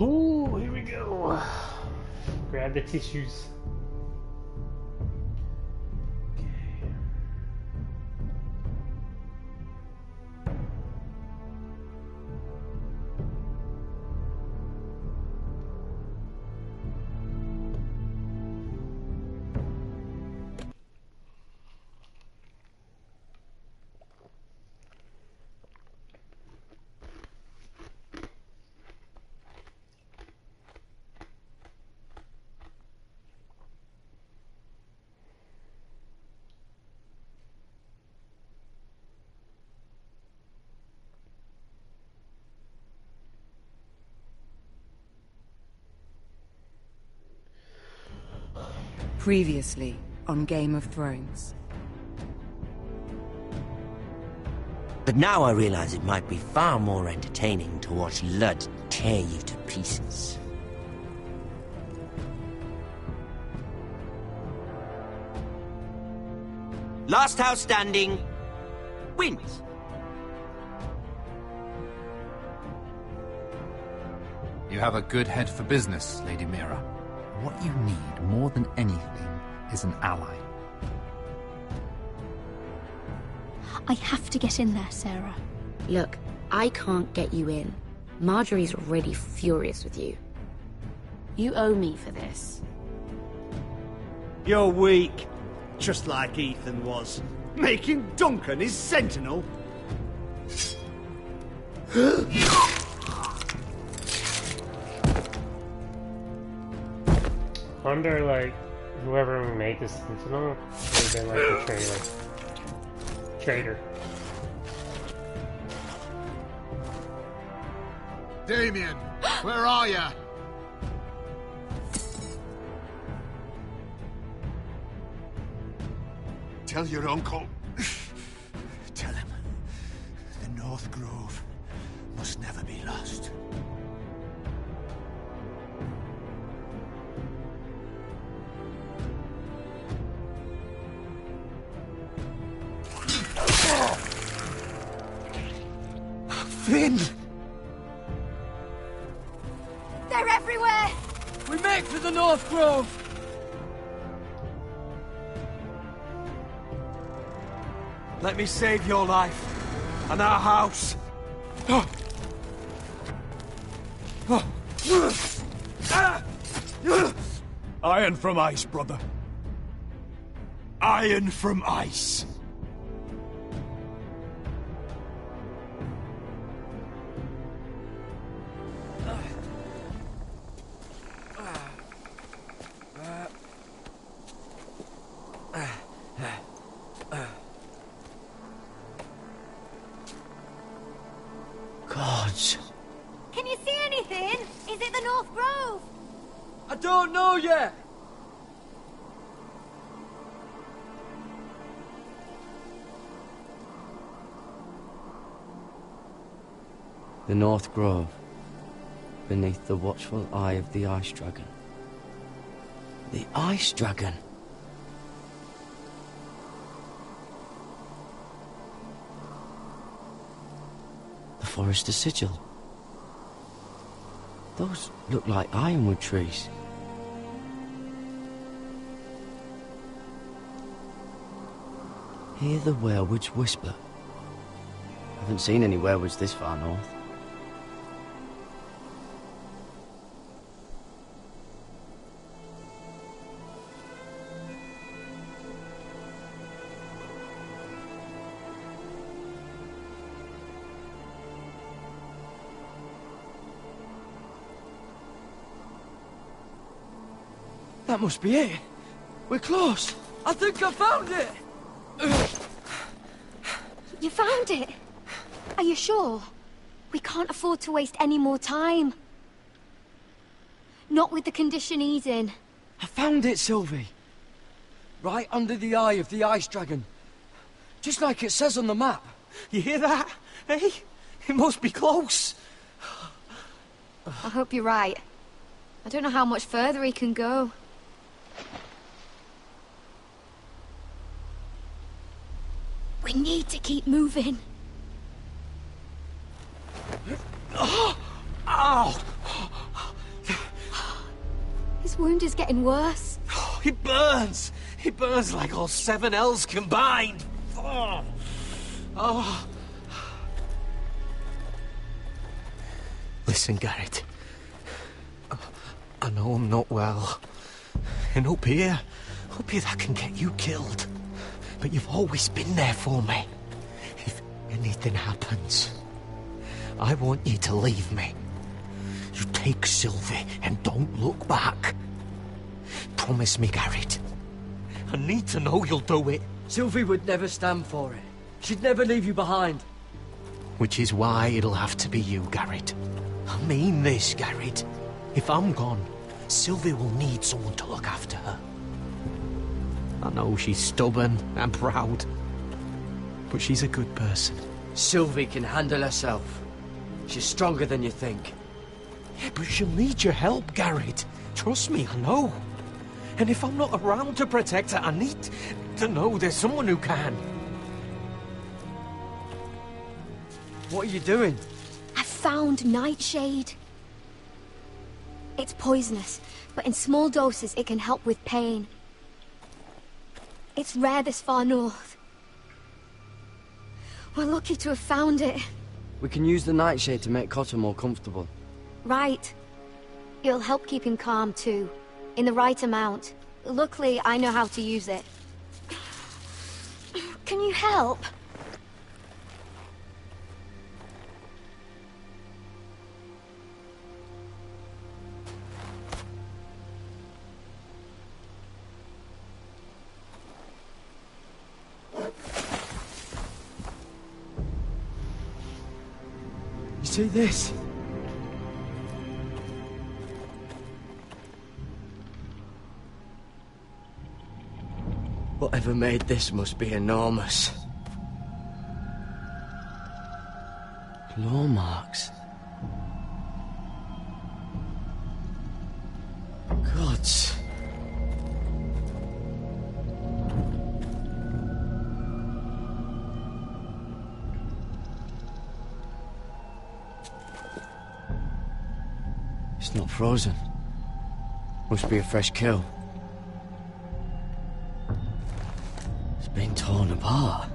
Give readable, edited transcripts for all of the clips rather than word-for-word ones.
Ooh, here we go. Grab the tissues. Previously on Game of Thrones. But now I realize it might be far more entertaining to watch Ludd tear you to pieces. Last house standing wins. You have a good head for business, Lady Mira. What you need more than anything is an ally. I have to get in there, Sarah. Look, I can't get you in. Marjorie's already furious with you. You owe me for this. You're weak. Just like Ethan was. Making Duncan his sentinel. Wonder, like, whoever made this Sentinel would have been like the traitor. Damien, where are ya? Tell your uncle. Tell him the North Grove must never be lost. Finn! They're everywhere! We make for the North Grove! Let me save your life and our house. Iron from ice, brother. Iron from ice. Gods. Can you see anything? Is it the North Grove? I don't know yet! The North Grove, beneath the watchful eye of the Ice Dragon. The Ice Dragon. The Forester Sigil. Those look like ironwood trees. Hear the werewoods whisper. Haven't seen any werewoods this far north. That must be it. We're close. I think I found it. You found it? Are you sure? We can't afford to waste any more time. Not with the condition he's in. I found it, Sylvie. Right under the eye of the Ice Dragon. Just like it says on the map. You hear that? Hey? It must be close. I hope you're right. I don't know how much further he can go. We need to keep moving. Ow! getting worse. It burns! It burns like all 7 hells combined! Oh. Oh. Listen, Garrett. I know I'm not well. And up here that can get you killed. But you've always been there for me. If anything happens, I want you to leave me. You take Sylvie and don't look back. Promise me, Garrett. I need to know you'll do it. Sylvie would never stand for it. She'd never leave you behind. Which is why it'll have to be you, Garrett. I mean this, Garrett. If I'm gone, Sylvie will need someone to look after her. I know she's stubborn and proud, but she's a good person. Sylvie can handle herself. She's stronger than you think. Yeah, but she'll need your help, Garrett. Trust me, I know. And if I'm not around to protect her, I need to know there's someone who can. What are you doing? I found Nightshade. It's poisonous, but in small doses it can help with pain. It's rare this far north. We're lucky to have found it. We can use the nightshade to make Cotter more comfortable. Right. It'll help keep him calm too. In the right amount. Luckily, I know how to use it. Can you help? You see this? Whatever made this must be enormous. Claw marks. Gods. It's not frozen. Must be a fresh kill. It's been torn apart.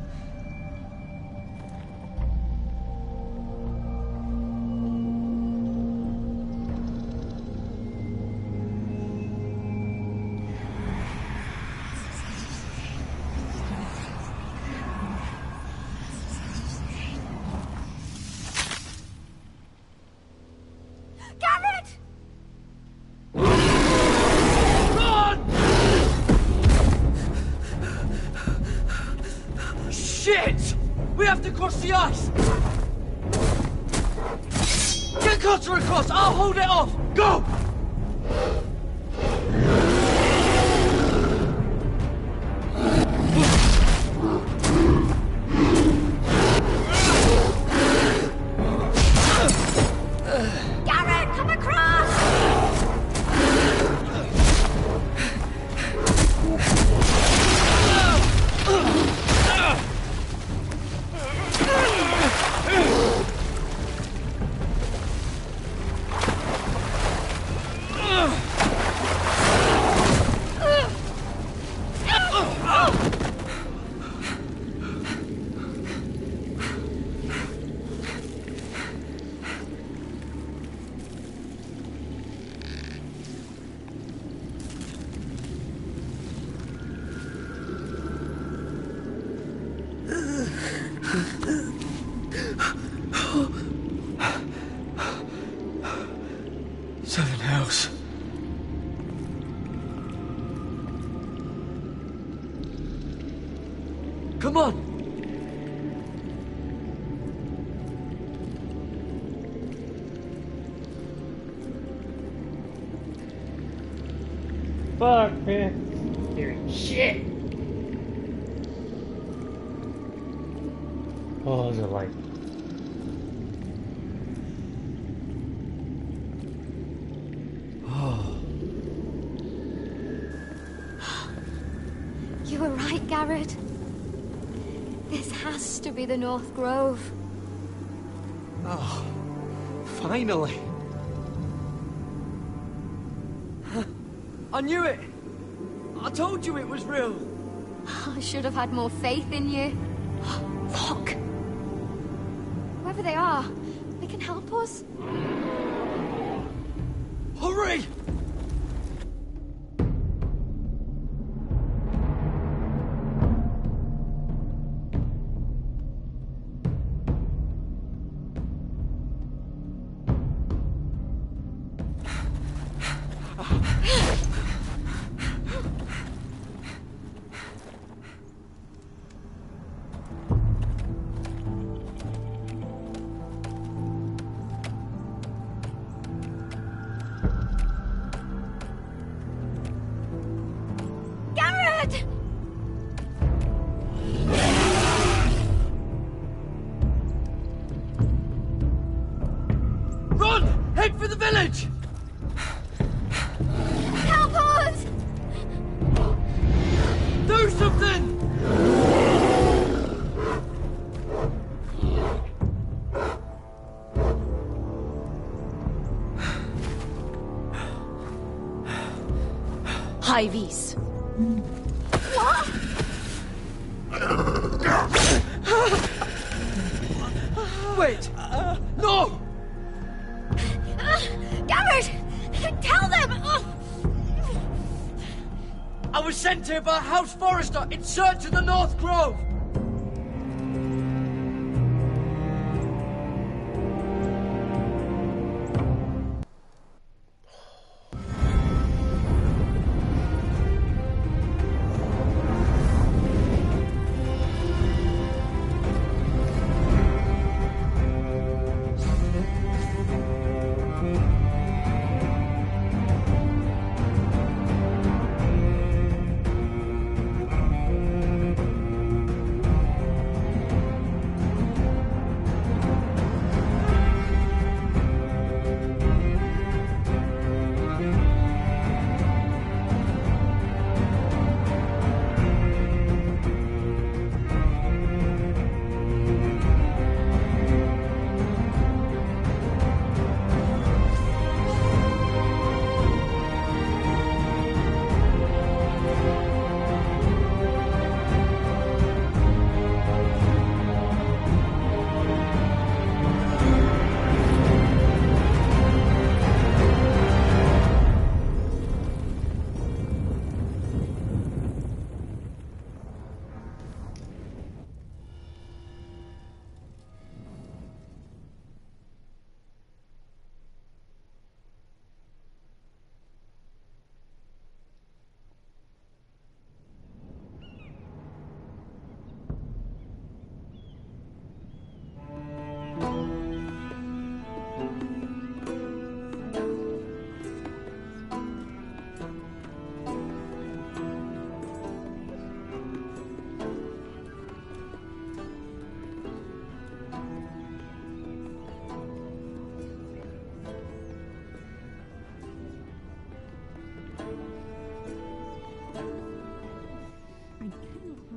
Shit! We have to cross the ice! Get Cotter across! I'll hold it off! Go! Garrett, come across! Seven hells. Come on! Fuck, man. Hearing shit. What was it like? You were right, Garrett. This has to be the North Grove. Oh, finally. I knew it! I told you it was real! I should have had more faith in you. Look! Whoever they are, they can help us. Hurry! Head for the village! Help us! Do something! High vis. What? Wait! No! Garrett! Tell them! I was sent here by House Forrester in search of the North Grove!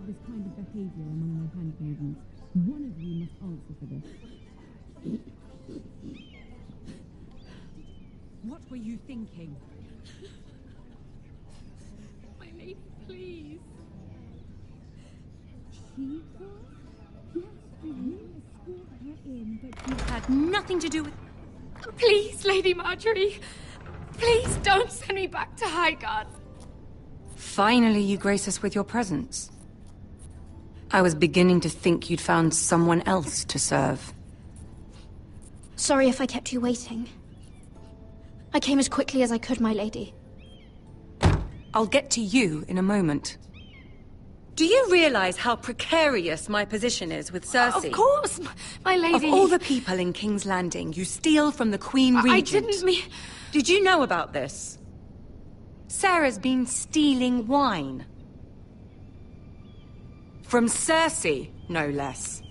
This kind of behavior among my handmaidens. One of you must answer for this. What were you thinking? My lady, please. She was? Yes, you escort her in, but you had nothing to do with... Please, Lady Marjorie. Please don't send me back to Highgarden. Finally, you grace us with your presence. I was beginning to think you'd found someone else to serve. Sorry if I kept you waiting. I came as quickly as I could, my lady. I'll get to you in a moment. Do you realize how precarious my position is with Cersei? Of course, my lady. Of all the people in King's Landing, you steal from the Queen Regent. I didn't mean... Did you know about this? Sarah's been stealing wine. From Cersei, no less.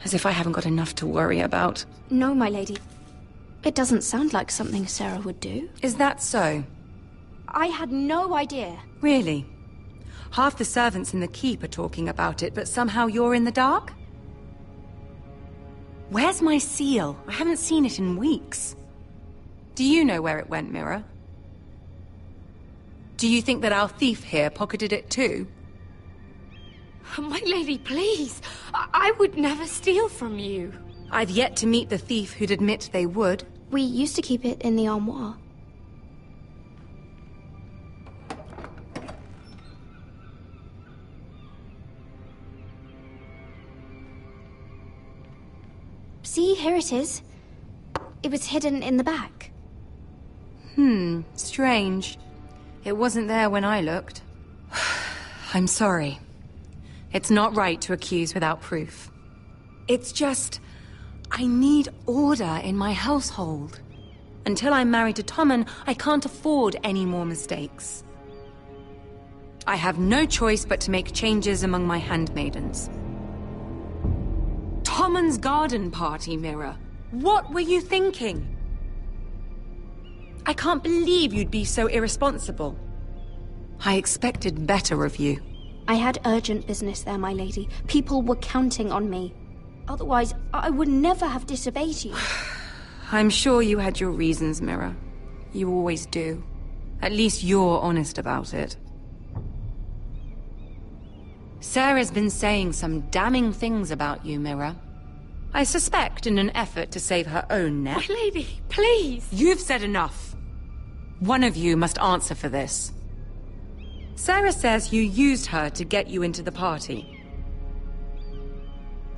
As if I haven't got enough to worry about. No, my lady. It doesn't sound like something Sarah would do. Is that so? I had no idea. Really? Half the servants in the keep are talking about it, but somehow you're in the dark? Where's my seal? I haven't seen it in weeks. Do you know where it went, Mira? Do you think that our thief here pocketed it too? My lady, please. I would never steal from you. I've yet to meet the thief who'd admit they would. We used to keep it in the armoire. See, here it is. It was hidden in the back. Strange. It wasn't there when I looked. I'm sorry. It's not right to accuse without proof. It's just... I need order in my household. Until I'm married to Tommen, I can't afford any more mistakes. I have no choice but to make changes among my handmaidens. Tommen's garden party, Mira. What were you thinking? I can't believe you'd be so irresponsible. I expected better of you. I had urgent business there, my lady. People were counting on me. Otherwise, I would never have disobeyed you. I'm sure you had your reasons, Mira. You always do. At least you're honest about it. Sarah's been saying some damning things about you, Mira. I suspect in an effort to save her own neck. My lady, please! You've said enough. One of you must answer for this. Sarah says you used her to get you into the party.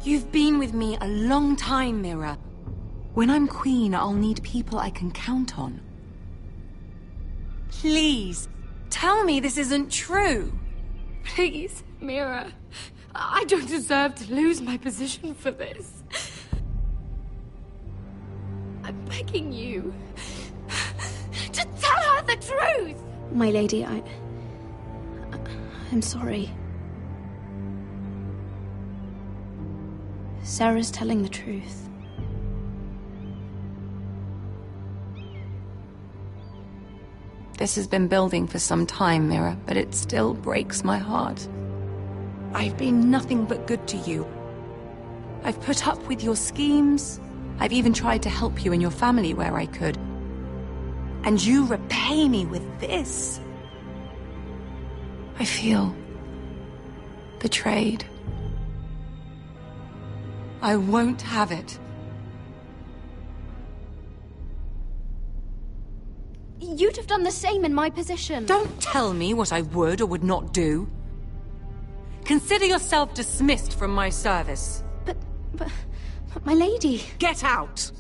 You've been with me a long time, Mira. When I'm queen, I'll need people I can count on. Please, tell me this isn't true. Please, Mira. I don't deserve to lose my position for this. I'm begging you to tell her the truth! My lady, I'm sorry. Sarah's telling the truth. This has been building for some time, Mira, but it still breaks my heart. I've been nothing but good to you. I've put up with your schemes. I've even tried to help you and your family where I could. And you repay me with this. I feel betrayed. I won't have it. You'd have done the same in my position. Don't tell me what I would or would not do. Consider yourself dismissed from my service. But my lady... Get out!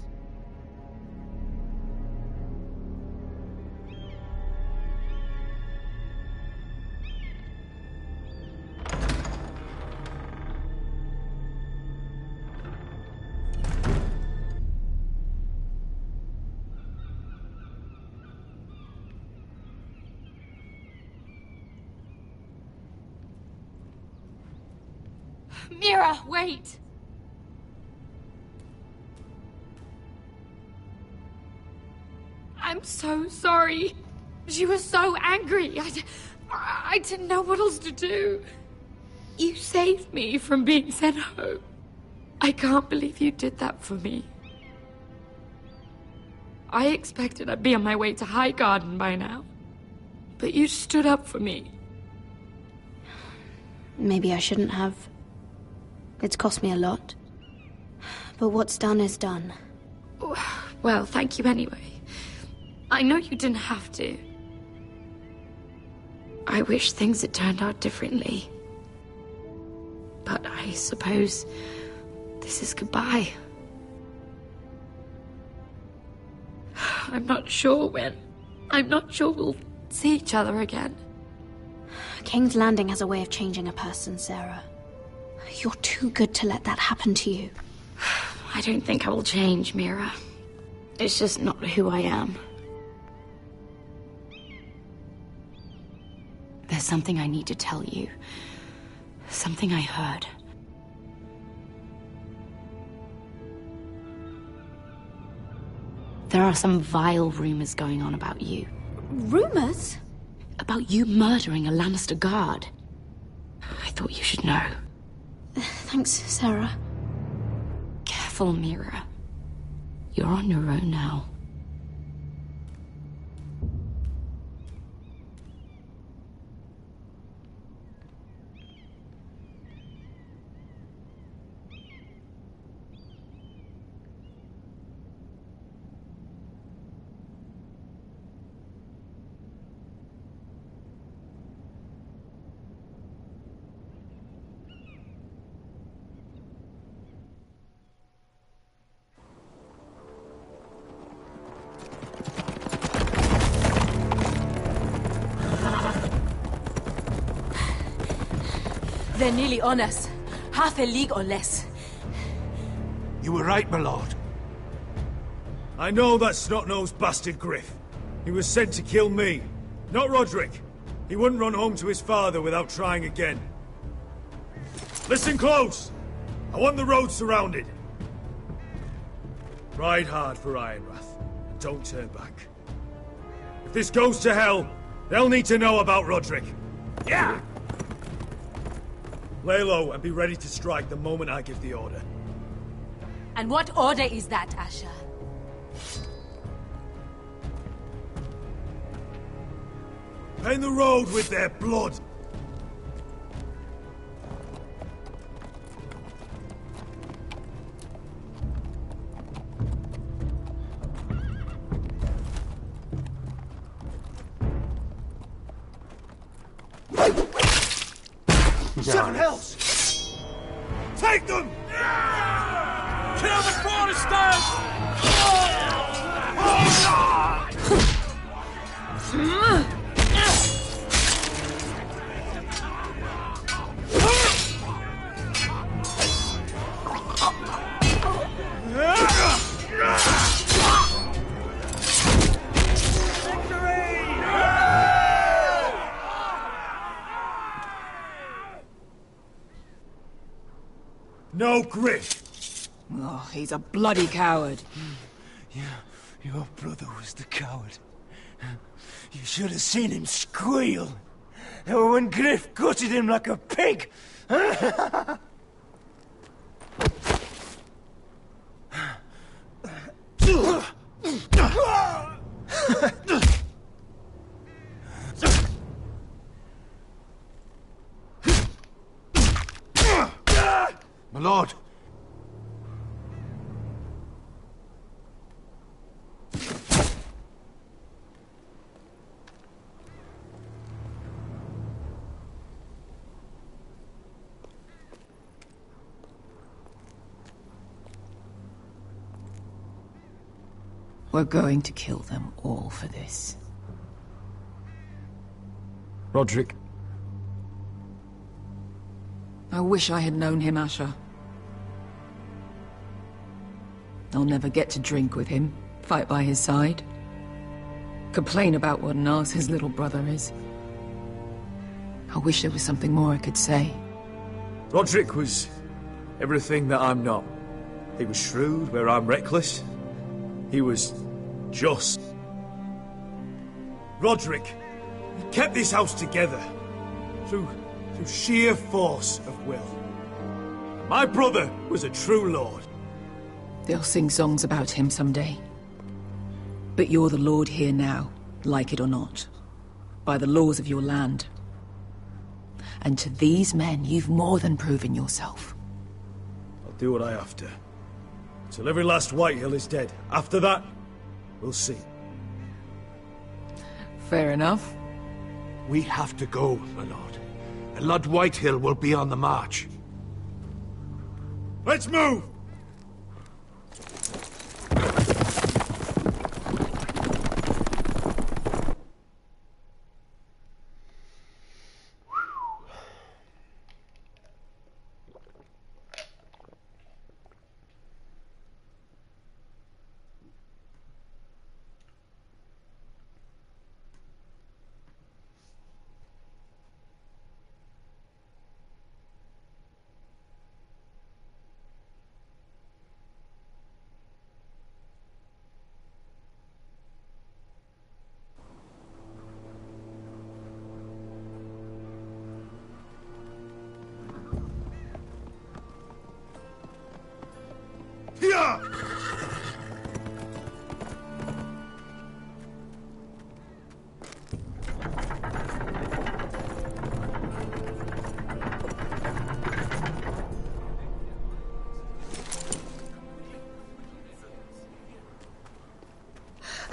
Mira, wait! I'm so sorry. She was so angry. I didn't know what else to do. You saved me from being sent home. I can't believe you did that for me. I expected I'd be on my way to Highgarden by now. But you stood up for me. Maybe I shouldn't have. It's cost me a lot. But what's done is done. Well, thank you anyway. I know you didn't have to. I wish things had turned out differently. But I suppose this is goodbye. I'm not sure when. I'm not sure we'll see each other again. King's Landing has a way of changing a person, Sarah. You're too good to let that happen to you. I don't think I will change, Mira. It's just not who I am. There's something I need to tell you. Something I heard. There are some vile rumors going on about you. Rumors? About you murdering a Lannister guard. I thought you should know. Thanks, Sarah. Careful, Mira. You're on your own now. They're nearly on us. Half a league or less. You were right, my lord. I know that snot-nosed bastard Griff. He was sent to kill me, not Roderick. He wouldn't run home to his father without trying again. Listen close! I want the road surrounded. Ride hard for Ironrath, and don't turn back. If this goes to hell, they'll need to know about Roderick. Yeah! Lay low and be ready to strike the moment I give the order. And what order is that, Asher? Paint the road with their blood. Seven hells! Take them! Kill the Foresters! No Griff! Oh, he's a bloody coward. Yeah, your brother was the coward. You should have seen him squeal. When Griff gutted him like a pig. My lord. We're going to kill them all for this. Roderick. I wish I had known him, Asher. I'll never get to drink with him, fight by his side, complain about what an arse his little brother is. I wish there was something more I could say. Roderick was everything that I'm not. He was shrewd where I'm reckless. He was just. Roderick, he kept this house together through sheer force of will. My brother was a true lord. They'll sing songs about him someday. But you're the lord here now, like it or not. By the laws of your land. And to these men, you've more than proven yourself. I'll do what I have to. Till every last Whitehill is dead. After that, we'll see. Fair enough. We have to go, my lord. And Lord Whitehill will be on the march. Let's move!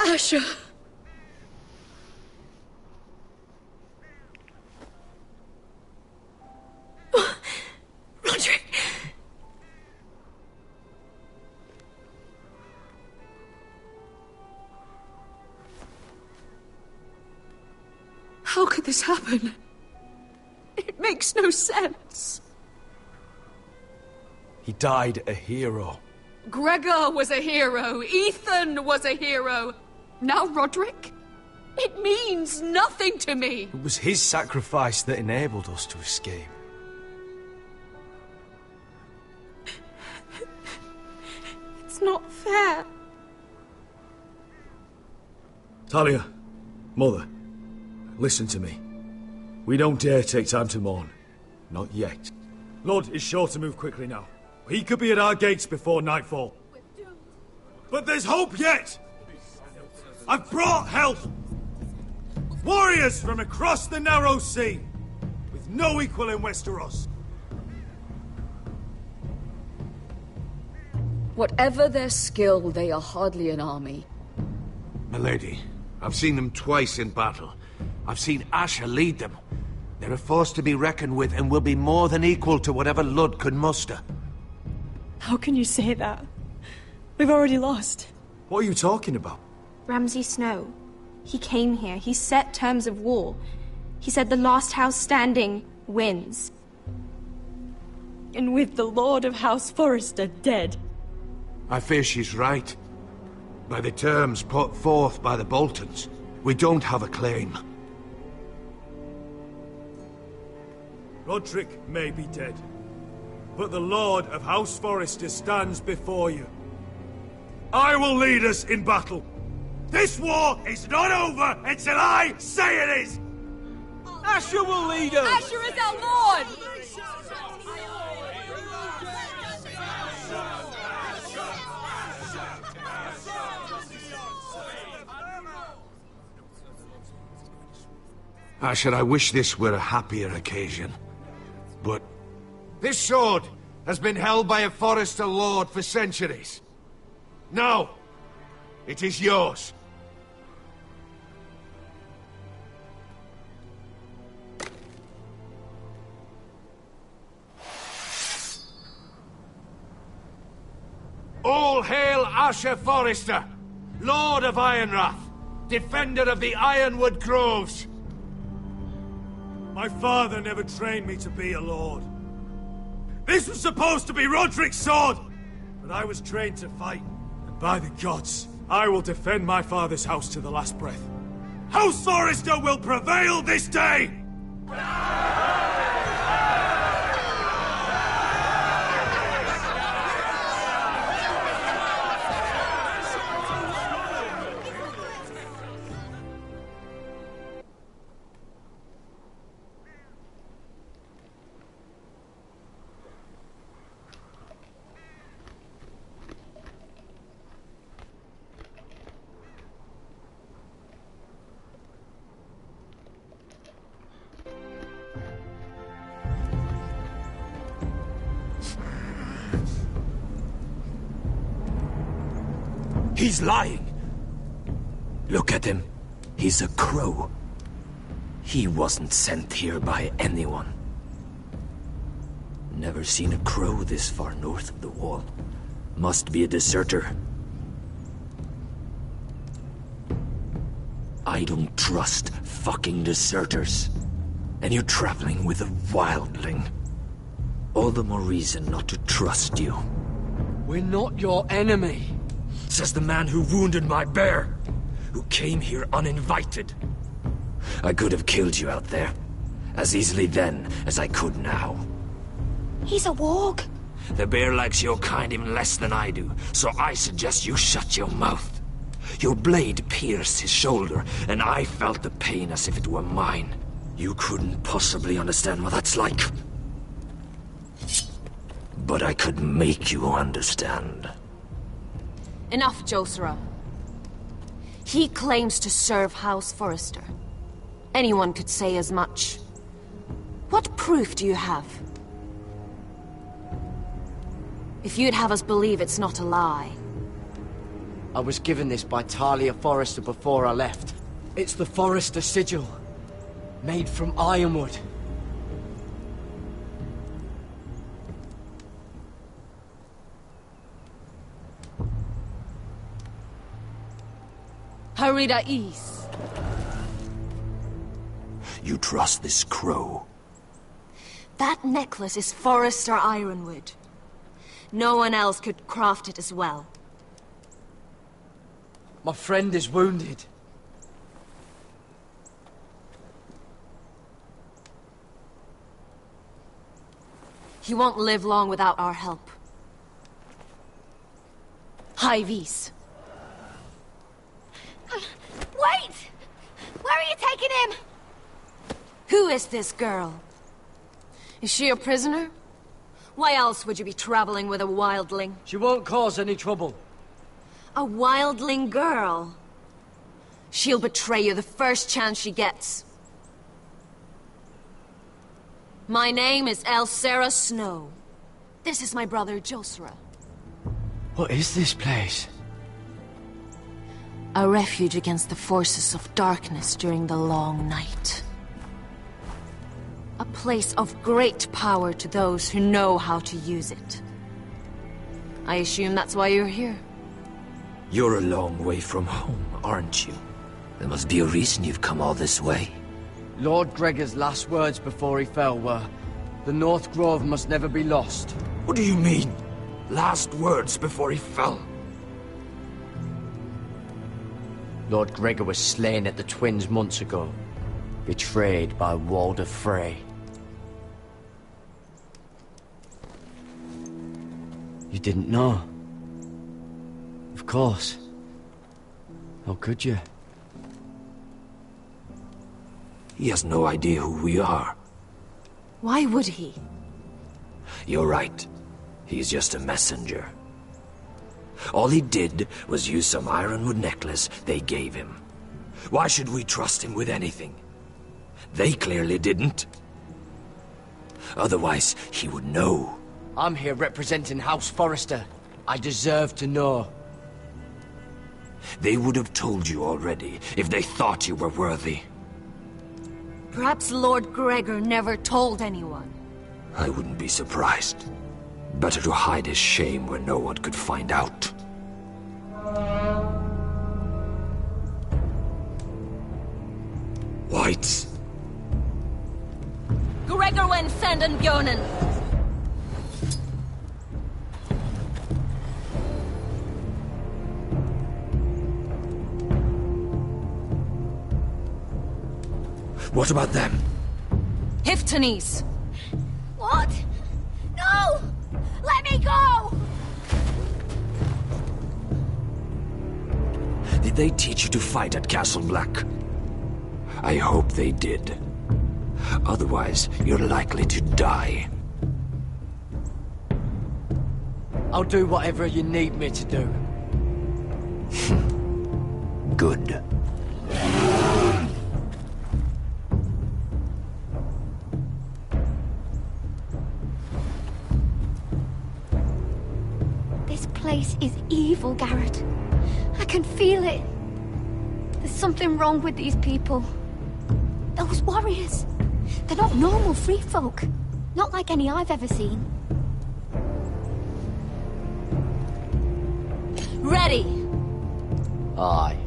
Asher. Roderick. How could this happen? It makes no sense. He died a hero. Gregor was a hero. Ethan was a hero. Now Roderick? It means nothing to me. It was his sacrifice that enabled us to escape. It's not fair. Talia, Mother, listen to me. We don't dare take time to mourn. Not yet. Lord is sure to move quickly now. He could be at our gates before nightfall. But there's hope yet! I've brought help! Warriors from across the narrow sea, with no equal in Westeros. Whatever their skill, they are hardly an army. Milady, I've seen them twice in battle. I've seen Asher lead them. They're a force to be reckoned with and will be more than equal to whatever Ludd could muster. How can you say that? We've already lost. What are you talking about? Ramsay Snow. He came here. He set terms of war. He said the last house standing wins. And with the Lord of House Forrester dead. I fear she's right. By the terms put forth by the Boltons, we don't have a claim. Roderick may be dead, but the Lord of House Forrester stands before you. I will lead us in battle. This war is not over until I say it is! Asher will lead us! Asher is our lord! Asher, I wish this were a happier occasion. But this sword has been held by a Forrester lord for centuries. Now, it is yours. All hail Asher Forrester, Lord of Ironrath, defender of the Ironwood Groves. My father never trained me to be a lord. This was supposed to be Roderick's sword, but I was trained to fight. And by the gods, I will defend my father's house to the last breath. House Forrester will prevail this day! He's lying. Look at him. He's a crow. He wasn't sent here by anyone. Never seen a crow this far north of the wall. Must be a deserter. I don't trust fucking deserters. And you're traveling with a wildling. All the more reason not to trust you. We're not your enemy. Says the man who wounded my bear, who came here uninvited. I could have killed you out there, as easily then as I could now. He's a warg. The bear likes your kind even less than I do, so I suggest you shut your mouth. Your blade pierced his shoulder, and I felt the pain as if it were mine. You couldn't possibly understand what that's like. But I could make you understand. Enough, Josera. He claims to serve House Forrester. Anyone could say as much. What proof do you have? If you'd have us believe it's not a lie. I was given this by Talia Forrester before I left. It's the Forrester sigil, made from ironwood. Harida East. You trust this crow? That necklace is Forrester Ironwood. No one else could craft it as well. My friend is wounded. He won't live long without our help. High Vis. Wait! Where are you taking him? Who is this girl? Is she a prisoner? Why else would you be traveling with a wildling? She won't cause any trouble. A wildling girl? She'll betray you the first chance she gets. My name is Elsera Snow. This is my brother Josra. What is this place? A refuge against the forces of darkness during the long night. A place of great power to those who know how to use it. I assume that's why you're here. You're a long way from home, aren't you? There must be a reason you've come all this way. Lord Gregor's last words before he fell were, "The North Grove must never be lost." What do you mean? Last words before he fell? Lord Gregor was slain at the Twins months ago, betrayed by Walder Frey. You didn't know? Of course. How could you? He has no idea who we are. Why would he? You're right. He's just a messenger. All he did was use some ironwood necklace they gave him. Why should we trust him with anything? They clearly didn't. Otherwise, he would know. I'm here representing House Forrester. I deserve to know. They would have told you already if they thought you were worthy. Perhaps Lord Gregor never told anyone. I wouldn't be surprised. Better to hide his shame where no one could find out. Whites. Gregor wen senden Björnen. What about them? Hiftanes. What? No! Let me go! Did they teach you to fight at Castle Black? I hope they did. Otherwise, you're likely to die. I'll do whatever you need me to do. Good. This place is evil, Garrett. I can feel it. There's something wrong with these people. Those warriors. They're not normal free folk. Not like any I've ever seen. Ready! Aye.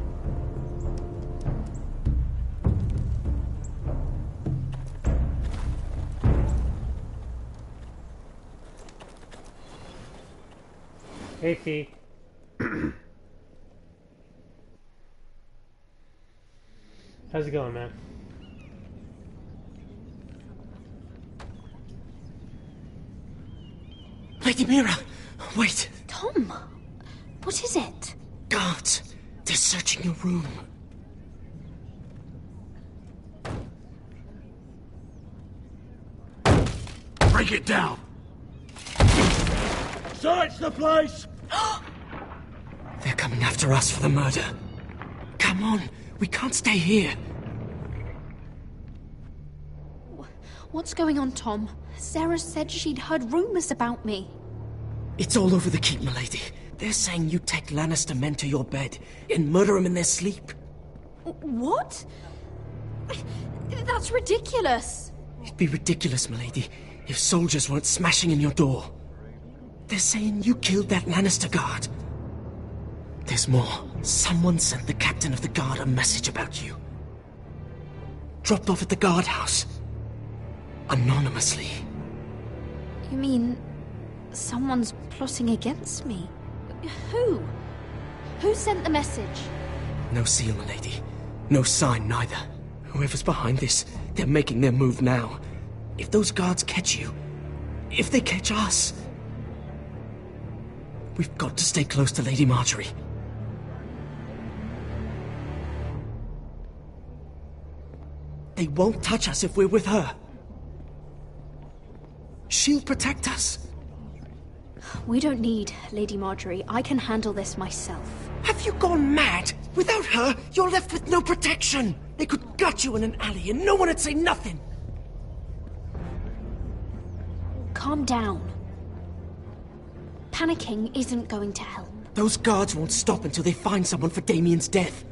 Hey, Fee. How's it going, man? Lady Mira! Wait! Tom! What is it? Guards! They're searching your room. Break it down! Search the place! They're coming after us for the murder. Come on, we can't stay here. What's going on, Tom? Sarah said she'd heard rumors about me. It's all over the keep, milady. They're saying you take Lannister men to your bed and murder them in their sleep. What? That's ridiculous. It'd be ridiculous, milady, if soldiers weren't smashing in your door. They're saying you killed that Lannister guard. There's more. Someone sent the captain of the guard a message about you. Dropped off at the guardhouse. Anonymously. You mean someone's plotting against me? Who? Who sent the message? No seal, lady. No sign, neither. Whoever's behind this, they're making their move now. If those guards catch you, if they catch us, we've got to stay close to Lady Marjorie. They won't touch us if we're with her. She'll protect us. We don't need Lady Marjorie. I can handle this myself. Have you gone mad? Without her, you're left with no protection. They could gut you in an alley and no one would say nothing. Calm down. Panicking isn't going to help. Those guards won't stop until they find someone for Damien's death.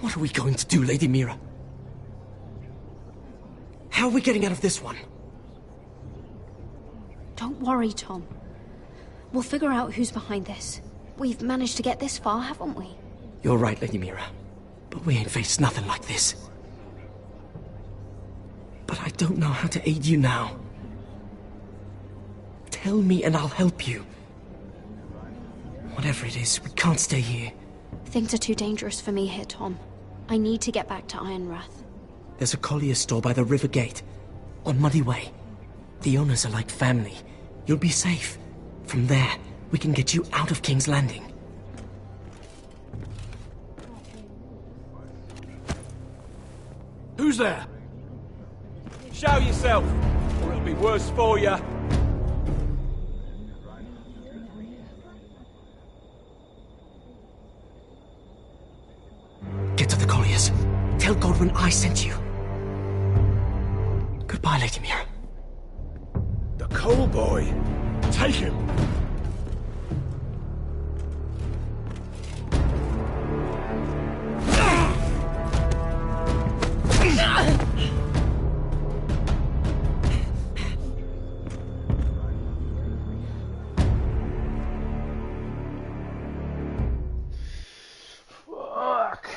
What are we going to do, Lady Mira? How are we getting out of this one? Don't worry, Tom. We'll figure out who's behind this. We've managed to get this far, haven't we? You're right, Lady Mira. But we ain't faced nothing like this. But I don't know how to aid you now. Tell me and I'll help you. Whatever it is, we can't stay here. Things are too dangerous for me here, Tom. I need to get back to Ironrath. There's a collier's store by the river gate. On Muddy Way. The owners are like family. You'll be safe. From there, we can get you out of King's Landing. Who's there? Show yourself, or it'll be worse for you. Get to the colliers. Tell Godwin I sent you. Goodbye, Lady Mira. The Coal Boy. Take him. Fuck.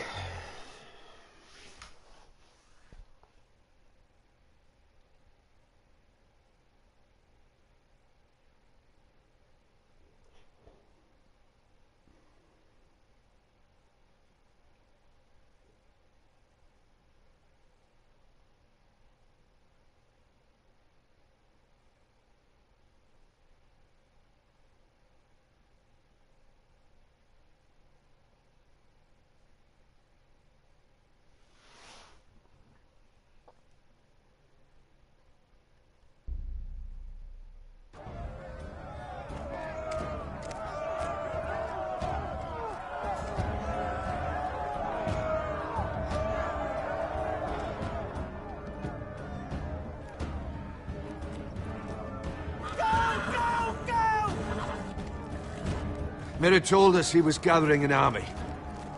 Mira told us he was gathering an army.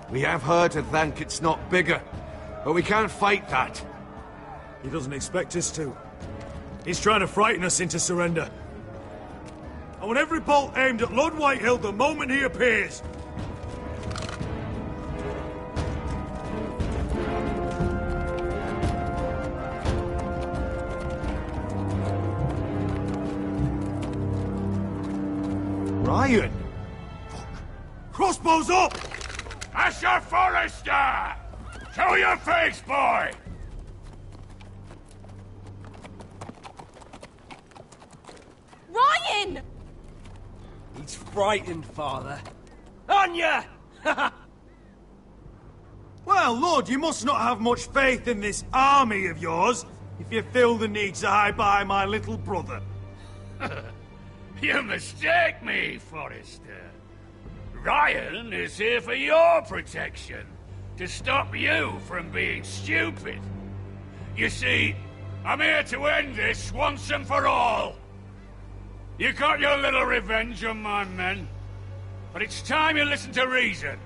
We have her to thank it's not bigger, but we can't fight that. He doesn't expect us to. He's trying to frighten us into surrender. I want every bolt aimed at Lord Whitehill the moment he appears. Ryan! Crossbows up! Asher Forrester! Show your face, boy! Ryan! He's frightened, Father. Anya! Well, Lord, you must not have much faith in this army of yours, if you feel the need to hide behind my little brother. You mistake me, Forrester. Ryan is here for your protection, to stop you from being stupid. You see, I'm here to end this once and for all. You got your little revenge on my men, but it's time you listen to reason.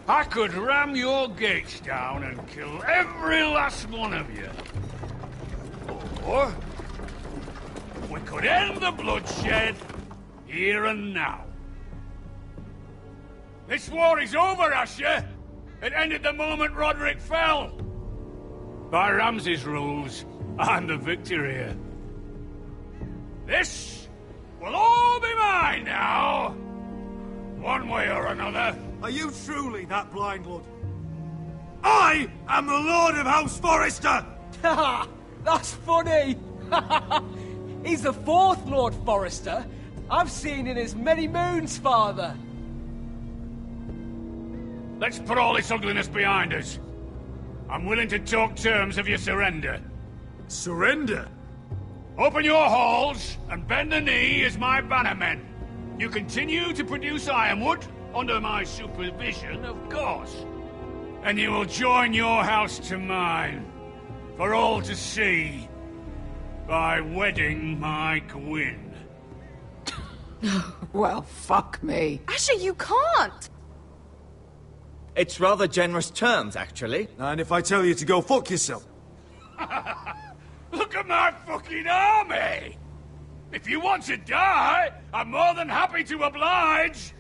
I could ram your gates down and kill every last one of you. Or we could end the bloodshed here and now. This war is over, Asher! It ended the moment Roderick fell! By Ramsay's rules, I'm the victor here. This will all be mine now! One way or another. Are you truly that blind, Lord? I am the Lord of House Forrester! Ha! That's funny! He's the fourth Lord Forrester I've seen in as many moons, Father. Let's put all this ugliness behind us. I'm willing to talk terms of your surrender. Surrender? Open your halls and bend the knee as my bannermen. You continue to produce ironwood, under my supervision, of course. And you will join your house to mine, for all to see, by wedding my Gwyn. Well, fuck me. Asher, you can't! It's rather generous terms, actually. And if I tell you to go fuck yourself? Look at my fucking army! If you want to die, I'm more than happy to oblige!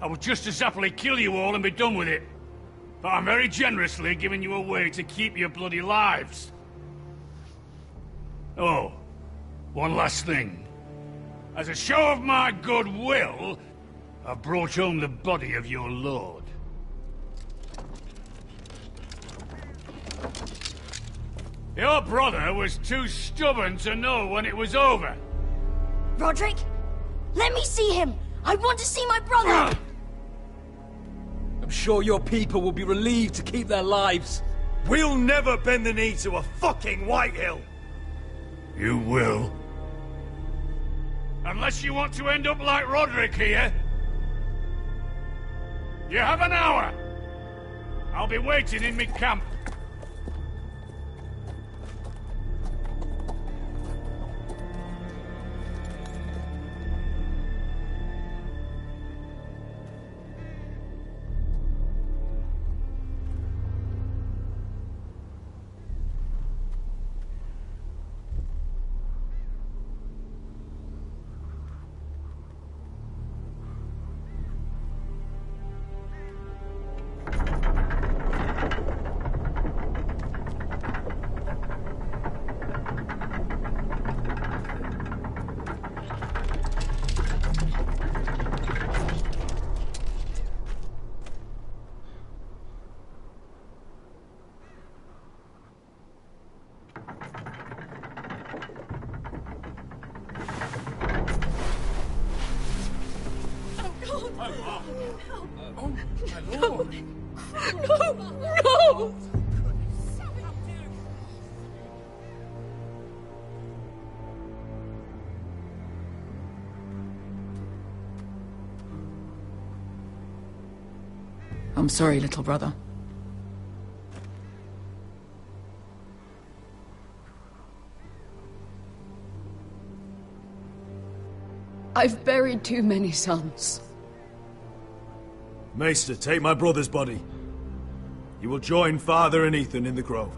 I would just as happily kill you all and be done with it. But I'm very generously giving you a way to keep your bloody lives. Oh, one last thing. As a show of my goodwill, I've brought home the body of your lord. Your brother was too stubborn to know when it was over. Roderick, let me see him! I want to see my brother! I'm sure your people will be relieved to keep their lives. We'll never bend the knee to a fucking Whitehill! You will. Unless you want to end up like Roderick here. You have an hour. I'll be waiting in mid-camp. No! I'm sorry, little brother. I've buried too many sons. Maester, take my brother's body. You will join Father and Ethan in the grove.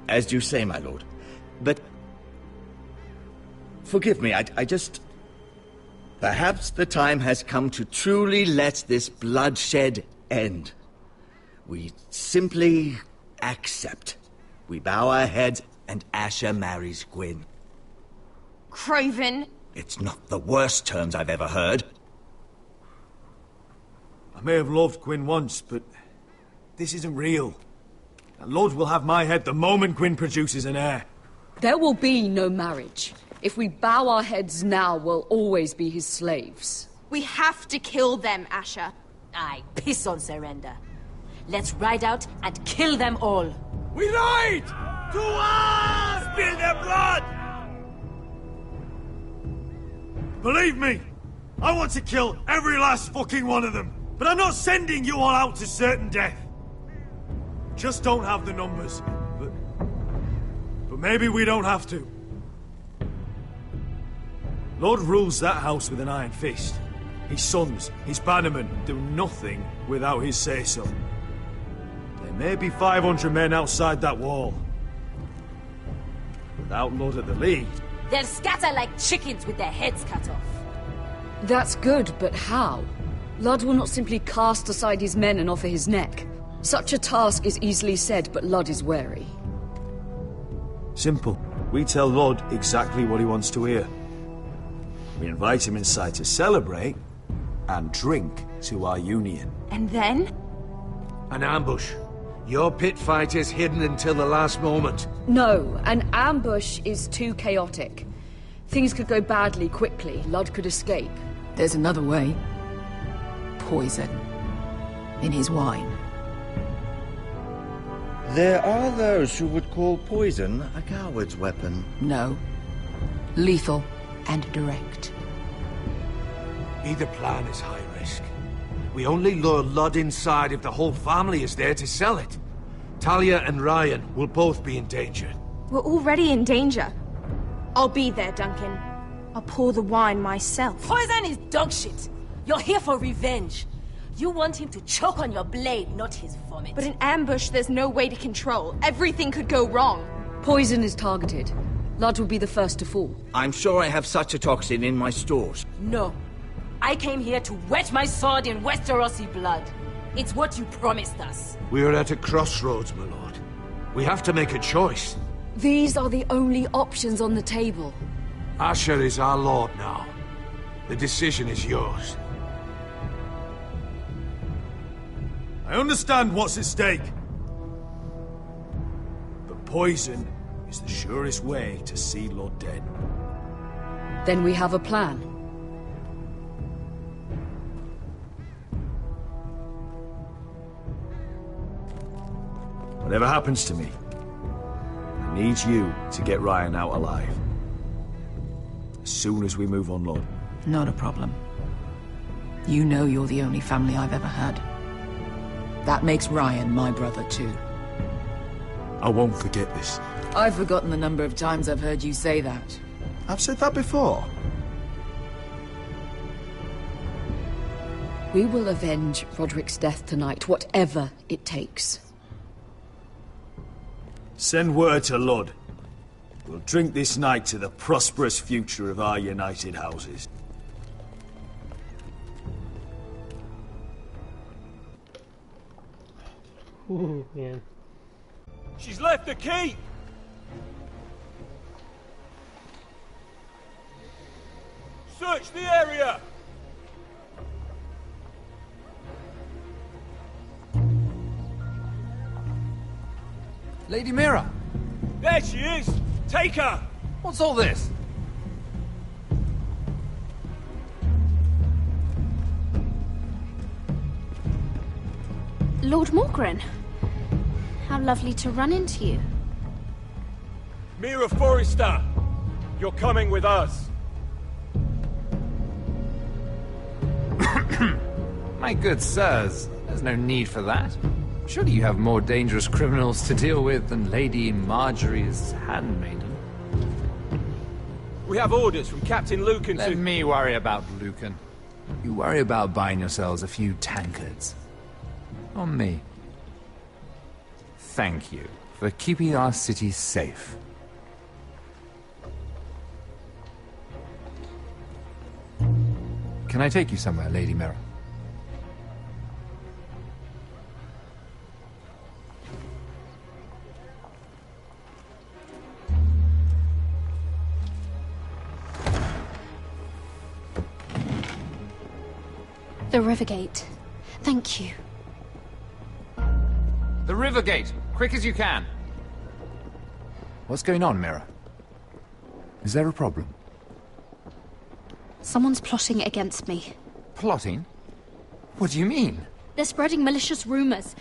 As you say, my lord. But... forgive me, I just... Perhaps the time has come to truly let this bloodshed end. We simply accept. We bow our heads and Asher marries Gwyn. Craven! It's not the worst terms I've ever heard. I may have loved Gwyn once, but this isn't real. And Lord will have my head the moment Gwyn produces an heir. There will be no marriage. If we bow our heads now, we'll always be his slaves. We have to kill them, Asher. Aye, piss on surrender. Let's ride out and kill them all. We ride! To us! Spill their blood! Believe me, I want to kill every last fucking one of them. But I'm not sending you all out to certain death. Just don't have the numbers. But maybe we don't have to. Lord rules that house with an iron fist. His sons, his bannermen, do nothing without his say-so. There may be 500 men outside that wall. Without Lord at the lead... They'll scatter like chickens with their heads cut off. That's good, but how? Ludd will not simply cast aside his men and offer his neck. Such a task is easily said, but Ludd is wary. Simple. We tell Ludd exactly what he wants to hear. We invite him inside to celebrate and drink to our union. And then? An ambush. Your pit fight is hidden until the last moment. No, an ambush is too chaotic. Things could go badly quickly. Ludd could escape. There's another way. Poison. In his wine. There are those who would call poison a coward's weapon. No. Lethal and direct. Either plan is high risk. We only lure Ludd inside if the whole family is there to sell it. Talia and Ryan will both be in danger. We're already in danger. I'll be there, Duncan. I'll pour the wine myself. Poison is dog shit. You're here for revenge. You want him to choke on your blade, not his vomit. But in ambush, there's no way to control. Everything could go wrong. Poison is targeted. Ludd will be the first to fall. I'm sure I have such a toxin in my stores. No. I came here to wet my sword in Westerosi blood. It's what you promised us. We are at a crossroads, my lord. We have to make a choice. These are the only options on the table. Asher is our lord now. The decision is yours. I understand what's at stake. But poison is the surest way to see Lord dead. Then we have a plan. Whatever happens to me, I need you to get Ryan out alive. As soon as we move on, Lord. Not a problem. You know you're the only family I've ever had. That makes Ryan my brother too. I won't forget this. I've forgotten the number of times I've heard you say that. I've said that before. We will avenge Roderick's death tonight, whatever it takes. Send word to Ludd. We'll drink this night to the prosperous future of our united houses. Ooh, man. She's left the keep! Search the area! Lady Mira! There she is! Take her! What's all this? Lord Morgren. How lovely to run into you. Mira Forrester! You're coming with us. My good sirs, there's no need for that. Surely you have more dangerous criminals to deal with than Lady Marjorie's handmaiden. We have orders from Captain Lucan to... Let me worry about Lucan. You worry about buying yourselves a few tankards. On me. Thank you for keeping our city safe. Can I take you somewhere, Lady Mira? The Rivergate. Thank you. The Rivergate! Quick as you can! What's going on, Mira? Is there a problem? Someone's plotting against me. Plotting? What do you mean? They're spreading malicious rumors.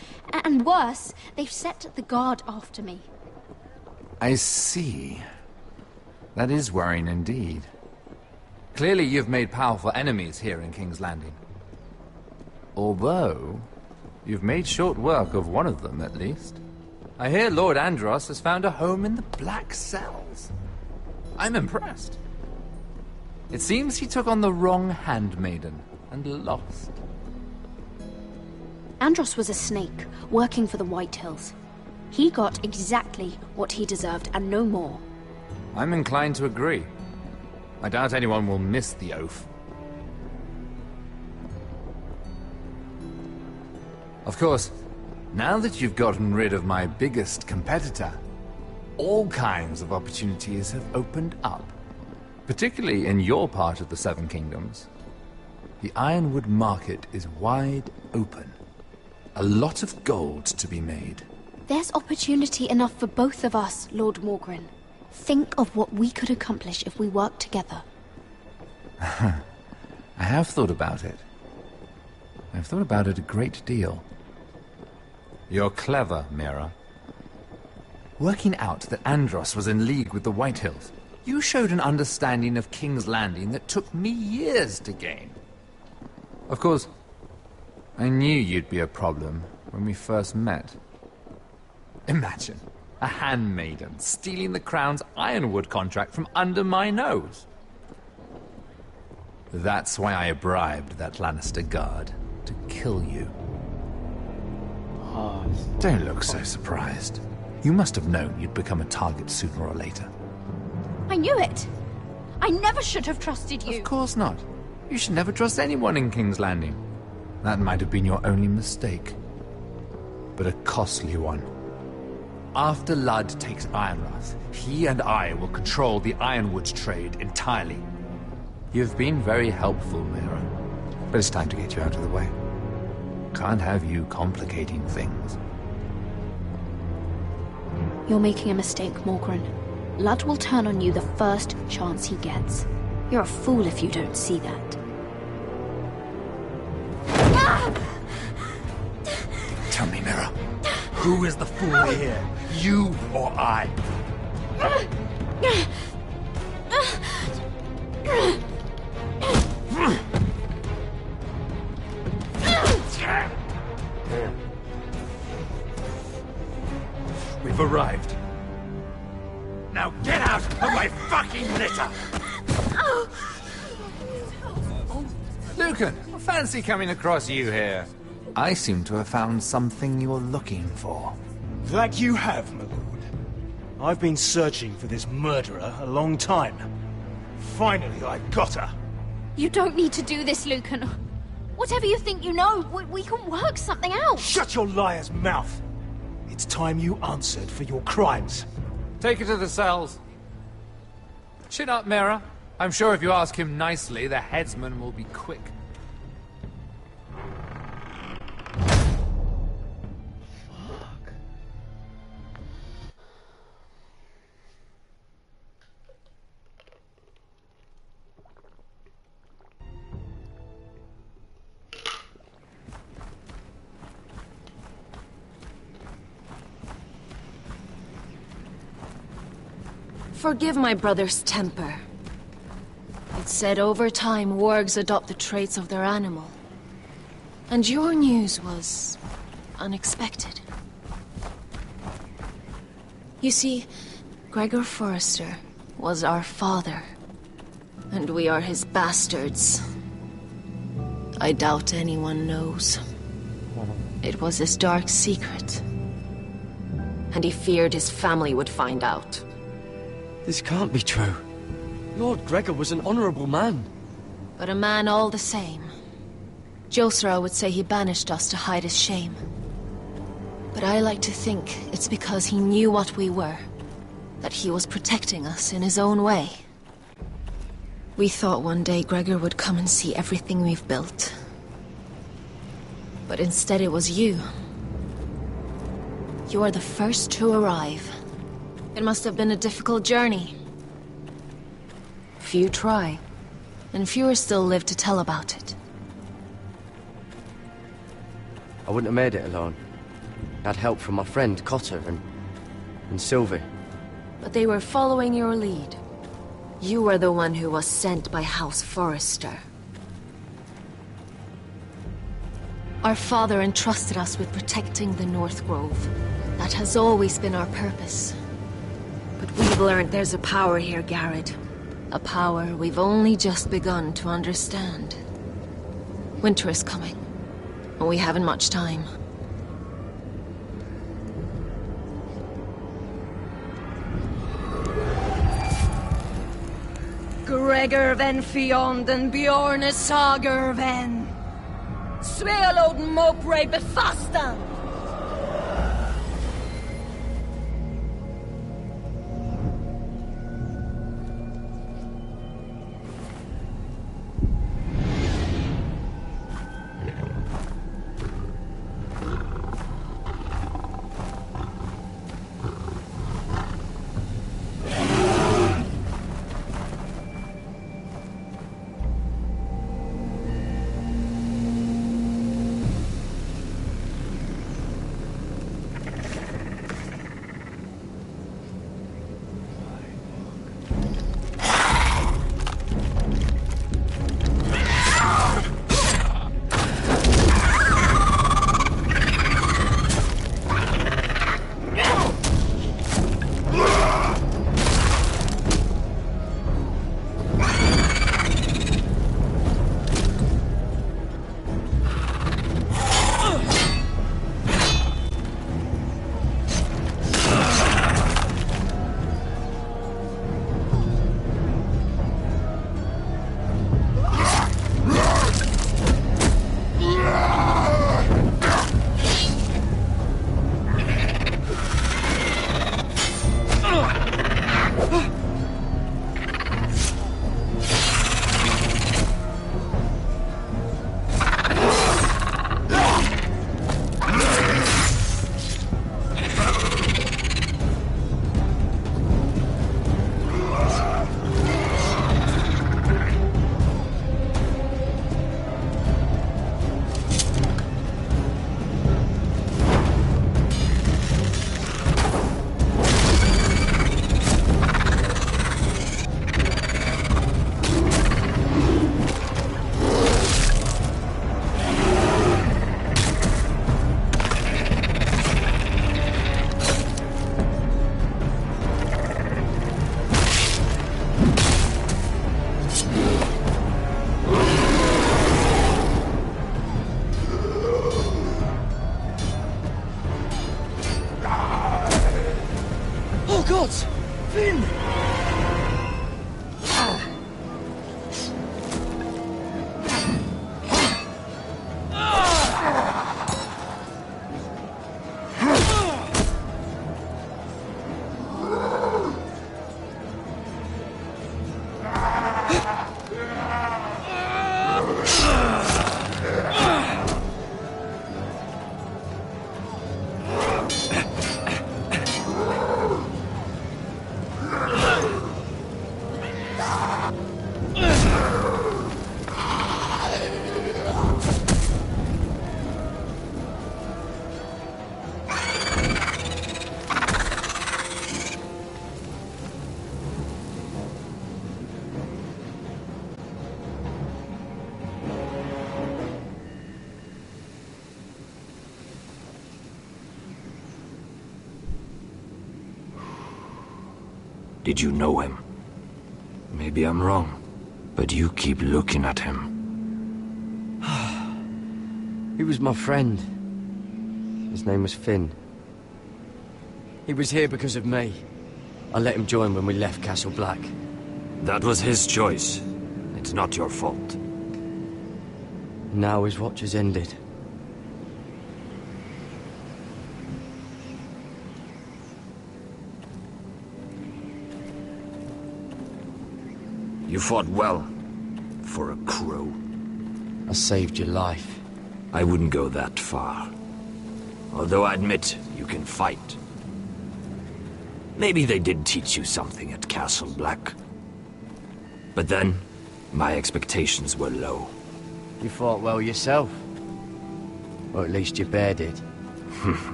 And worse, they've set the guard after me. I see. That is worrying indeed. Clearly you've made powerful enemies here in King's Landing. Although, you've made short work of one of them, at least. I hear Lord Andros has found a home in the Black Cells. I'm impressed. It seems he took on the wrong handmaiden and lost. Andros was a snake, working for the White Hills. He got exactly what he deserved, and no more. I'm inclined to agree. I doubt anyone will miss the oath. Of course, now that you've gotten rid of my biggest competitor, all kinds of opportunities have opened up. Particularly in your part of the Seven Kingdoms. The Ironwood market is wide open. A lot of gold to be made. There's opportunity enough for both of us, Lord Morgren. Think of what we could accomplish if we worked together. I have thought about it. I've thought about it a great deal. You're clever, Mira. Working out that Andros was in league with the Whitehills, you showed an understanding of King's Landing that took me years to gain. Of course, I knew you'd be a problem when we first met. Imagine a handmaiden stealing the Crown's Ironwood contract from under my nose. That's why I bribed that Lannister guard to kill you. Don't look so surprised. You must have known you'd become a target sooner or later. I knew it! I never should have trusted you! Of course not. You should never trust anyone in King's Landing. That might have been your only mistake. But a costly one. After Ludd takes Ironrath, he and I will control the Ironwood trade entirely. You've been very helpful, Mira. But it's time to get you out of the way. Can't have you complicating things. You're making a mistake, Morgren. Ludd will turn on you the first chance he gets. You're a fool if you don't see that. Tell me, Mira, who is the fool here? You or I? We've arrived. Now get out of my fucking litter! Lucan, fancy coming across you here. I seem to have found something you're looking for. That you have, my lord. I've been searching for this murderer a long time. Finally, I've got her. You don't need to do this, Lucan. Whatever you think you know, we can work something out. Shut your liar's mouth! It's time you answered for your crimes. Take her to the cells. Chin up, Mira. I'm sure if you ask him nicely, the headsman will be quick. Forgive my brother's temper. It's said over time wargs adopt the traits of their animal. And your news was unexpected. You see, Gregor Forrester was our father, and we are his bastards. I doubt anyone knows. It was his dark secret, and he feared his family would find out. This can't be true. Lord Gregor was an honorable man. But a man all the same. Josra would say he banished us to hide his shame. But I like to think it's because he knew what we were. That he was protecting us in his own way. We thought one day Gregor would come and see everything we've built. But instead it was you. You are the first to arrive. It must have been a difficult journey. Few try, and fewer still live to tell about it. I wouldn't have made it alone. I had help from my friend Cotter and Sylvie. But they were following your lead. You were the one who was sent by House Forrester. Our father entrusted us with protecting the North Grove. That has always been our purpose. But we've learned there's a power here, Garrett. A power we've only just begun to understand. Winter is coming, and we haven't much time. Gregor Ven Fionn and Bjorn Sager Ven. Svealoden Mowbray befastan! gods! Finn! Did you know him? Maybe I'm wrong, but you keep looking at him. He was my friend. His name was Finn. He was here because of me. I let him join when we left Castle Black. That was his choice. It's not your fault. Now his watch has ended. You fought well, for a crow. I saved your life. I wouldn't go that far. Although I admit, you can fight. Maybe they did teach you something at Castle Black. But then, my expectations were low. You fought well yourself. Or at least your bear did.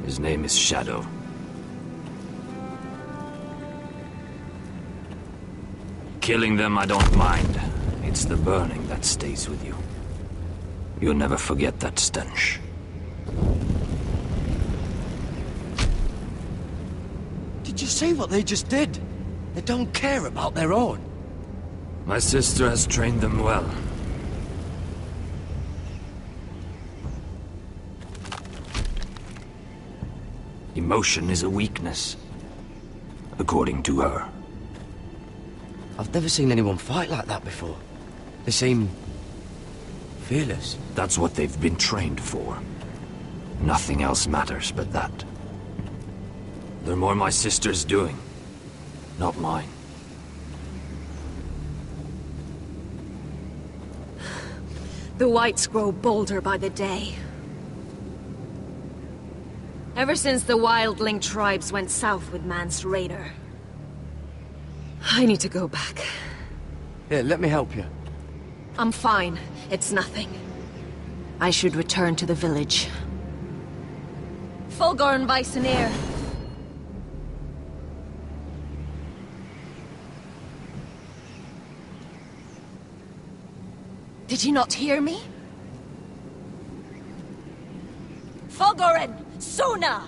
His name is Shadow. Killing them I don't mind. It's the burning that stays with you. You'll never forget that stench. Did you see what they just did? They don't care about their own. My sister has trained them well. Emotion is a weakness, according to her. I've never seen anyone fight like that before. They seem Fearless? That's what they've been trained for. Nothing else matters but that. They're more my sister's doing, not mine. The Whites grow bolder by the day. Ever since the Wildling tribes went south with Mance Rayder. I need to go back. Here, let me help you. I'm fine. It's nothing. I should return to the village. Fulgur and Vysenir. Did you not hear me? Fulgur and Suna!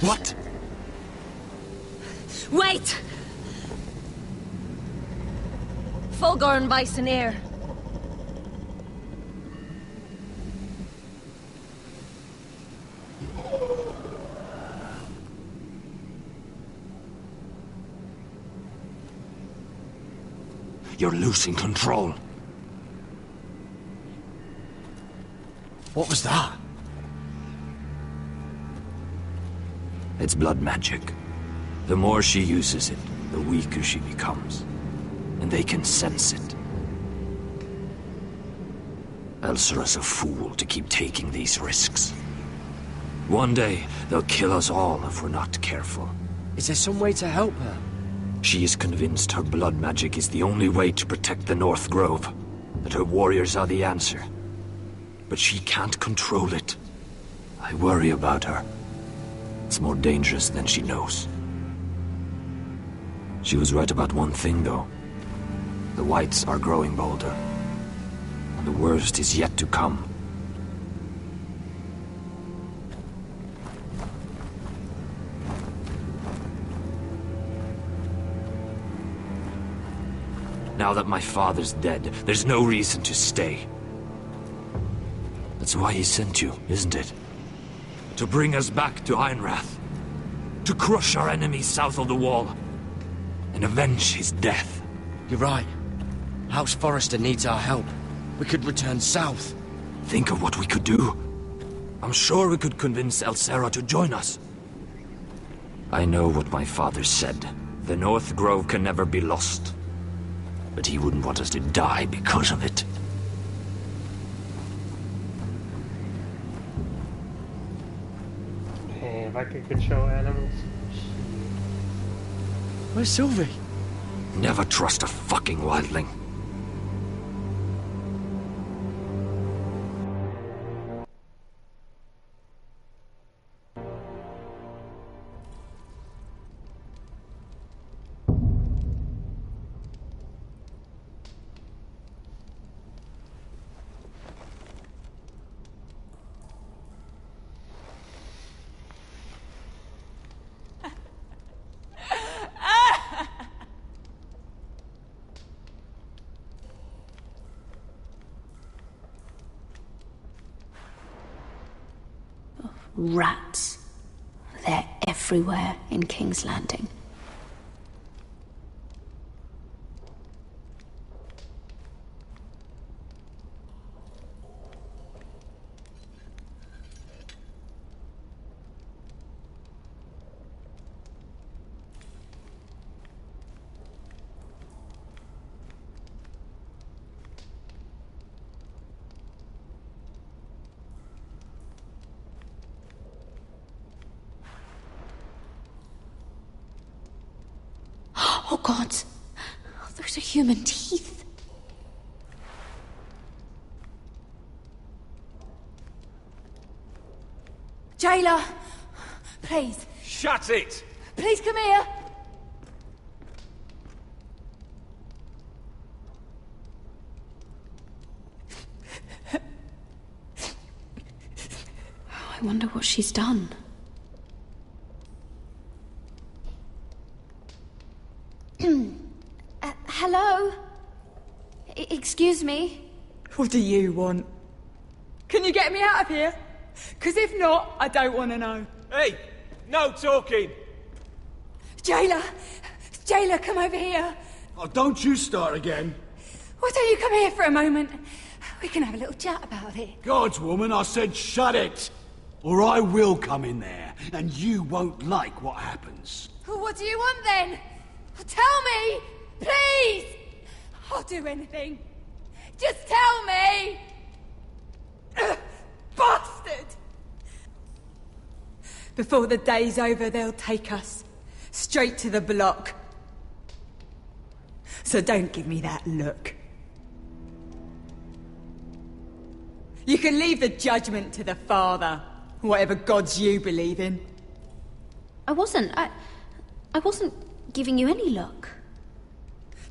What? Wait! Fulgur and Vysenir. You're losing control. What was that? It's blood magic. The more she uses it, the weaker she becomes. And they can sense it. Elsera's a fool to keep taking these risks. One day, they'll kill us all if we're not careful. Is there some way to help her? She is convinced her blood magic is the only way to protect the North Grove. That her warriors are the answer. But she can't control it. I worry about her. It's more dangerous than she knows. She was right about one thing, though. The Whites are growing bolder. And the worst is yet to come. Now that my father's dead, there's no reason to stay. That's why he sent you, isn't it? To bring us back to Ironrath. To crush our enemies south of the Wall. And avenge his death. You're right. House Forrester needs our help. We could return south. Think of what we could do. I'm sure we could convince Elsera to join us. I know what my father said. The North Grove can never be lost. But he wouldn't want us to die because of it. Hey, if I could control animals. Where's Sylvie? Never trust a fucking wildling. Rats. They're everywhere in King's Landing. Oh God, those are human teeth. Jailer, please. Shut it! Please come here. I wonder what she's done. Hello? Excuse me? What do you want? Can you get me out of here? Because if not, I don't want to know. Hey! No talking! Jailer! Jailer, come over here! Oh, don't you start again. Why don't you come here for a moment? We can have a little chat about it. Gods, woman, I said shut it! Or I will come in there, and you won't like what happens. What do you want then? Tell me! Please! I'll do anything. Just tell me! Bastard! Before the day's over, they'll take us straight to the block. So don't give me that look. You can leave the judgment to the Father, whatever gods you believe in. I wasn't giving you any look.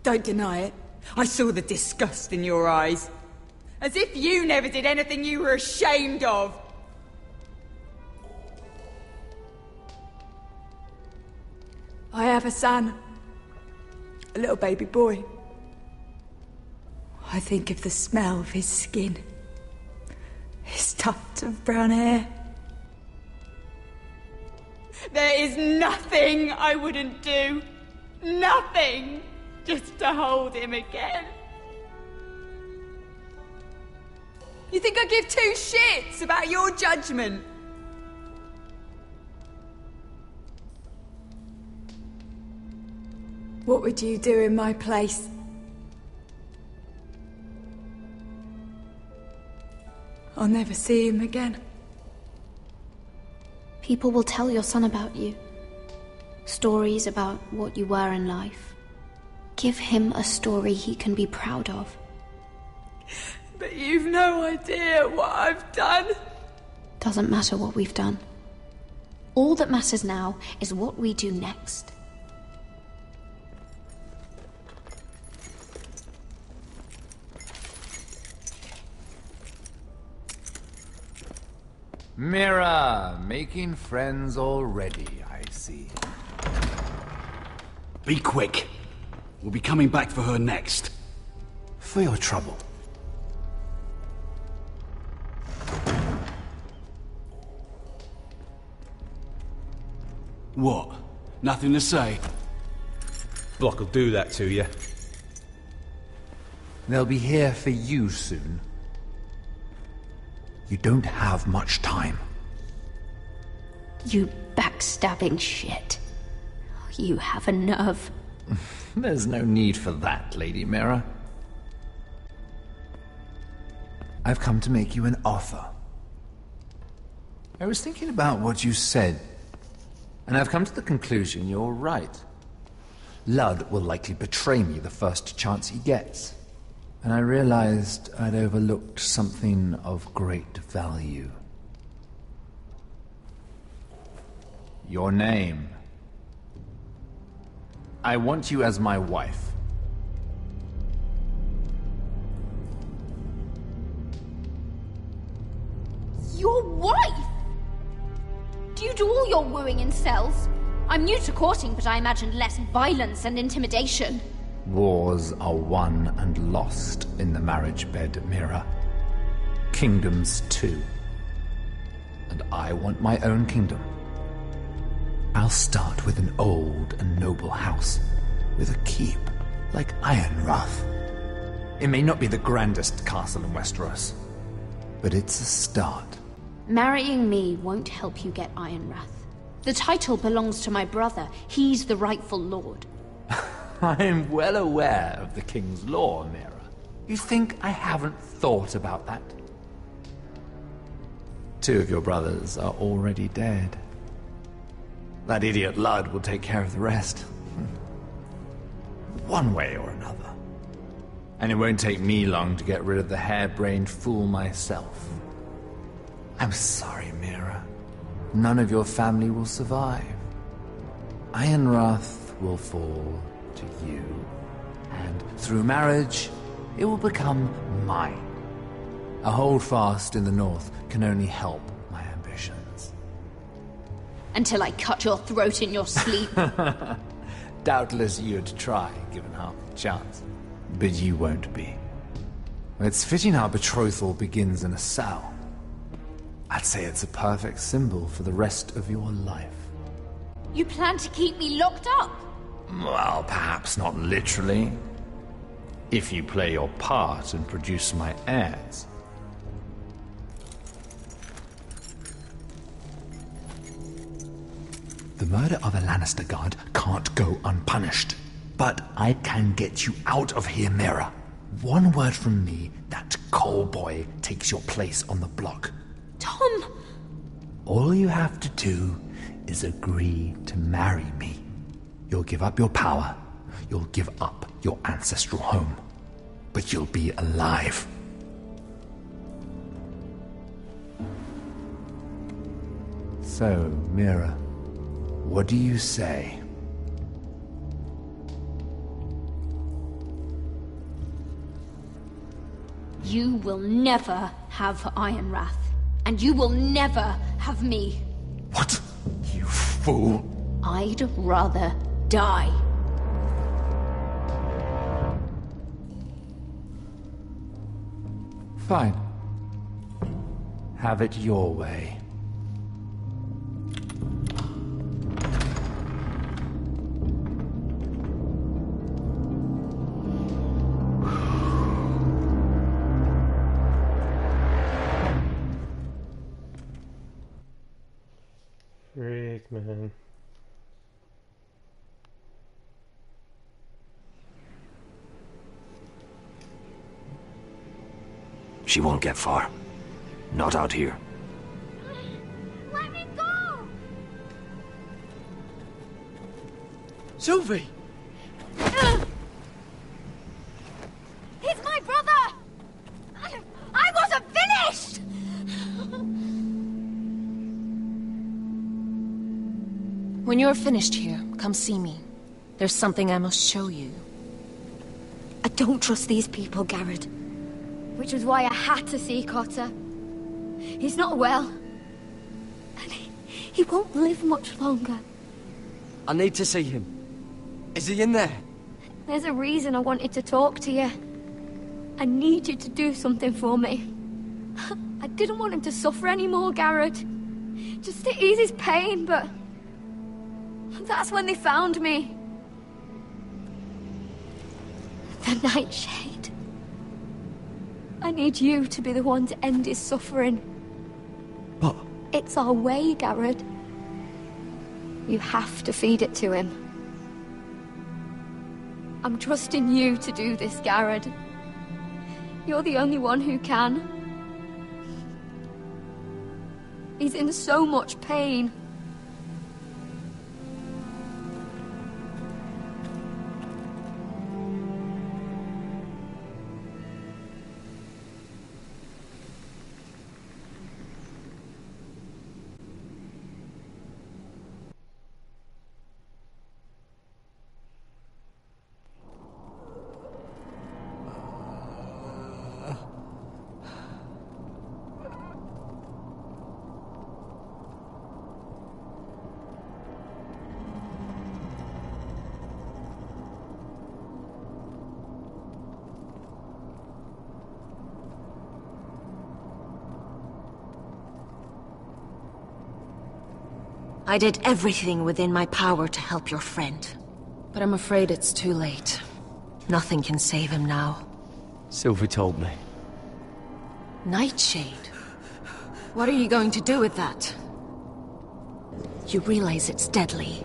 Don't deny it. I saw the disgust in your eyes. As if you never did anything you were ashamed of. I have a son. A little baby boy. I think of the smell of his skin. His tuft of brown hair. There is nothing I wouldn't do. Nothing! Just to hold him again. You think I give two shits about your judgment? What would you do in my place? I'll never see him again. People will tell your son about you. Stories about what you were in life. Give him a story he can be proud of. But you've no idea what I've done. Doesn't matter what we've done. All that matters now is what we do next. Mira, making friends already, I see. Be quick. We'll be coming back for her next. For your trouble. What? Nothing to say? Block will do that to you. They'll be here for you soon. You don't have much time. You backstabbing shit. You have a nerve. There's no need for that, Lady Mira. I've come to make you an offer. I was thinking about what you said, and I've come to the conclusion you're right. Ludd will likely betray me the first chance he gets. And I realized I'd overlooked something of great value. Your name. I want you as my wife. Your wife? Do you do all your wooing in cells? I'm new to courting, but I imagined less violence and intimidation. Wars are won and lost in the marriage bed, Mira. Kingdoms too. And I want my own kingdom. I'll start with an old and noble house, with a keep, like Ironrath. It may not be the grandest castle in Westeros, but it's a start. Marrying me won't help you get Ironrath. The title belongs to my brother. He's the rightful lord. I'm well aware of the King's law, Mira. You think I haven't thought about that? 2 of your brothers are already dead. That idiot Ludd will take care of the rest. One way or another. And it won't take me long to get rid of the harebrained fool myself. I'm sorry, Mira. None of your family will survive. Ironrath will fall to you, and through marriage, it will become mine. A holdfast in the north can only help my ambitions. Until I cut your throat in your sleep. Doubtless you'd try, given half the chance. But you won't be. It's fitting our betrothal begins in a cell. I'd say it's a perfect symbol for the rest of your life. You plan to keep me locked up? Well, perhaps not literally. If you play your part and produce my heirs. The murder of a Lannister guard can't go unpunished. But I can get you out of here, Mira. One word from me, that coal boy takes your place on the block. Tom! All you have to do is agree to marry me. You'll give up your power. You'll give up your ancestral home. But you'll be alive. So, Mira, what do you say? You will never have Ironrath. And you will never have me. What? You fool! I'd rather die. Fine. Have it your way. Freak, man. She won't get far. Not out here. Let me go! Sylvie! He's my brother! I wasn't finished! When you're finished here, come see me. There's something I must show you. I don't trust these people, Garrett. Which was why I had to see Cotter. He's not well. And he won't live much longer. I need to see him. Is he in there? There's a reason I wanted to talk to you. I need you to do something for me. I didn't want him to suffer anymore, Garrett. Just to ease his pain, but... that's when they found me. The Nightshade. I need you to be the one to end his suffering. But... it's our way, Garrett. You have to feed it to him. I'm trusting you to do this, Garrett. You're the only one who can. He's in so much pain. I did everything within my power to help your friend. But I'm afraid it's too late. Nothing can save him now. Sylvie told me. Nightshade? What are you going to do with that? You realize it's deadly.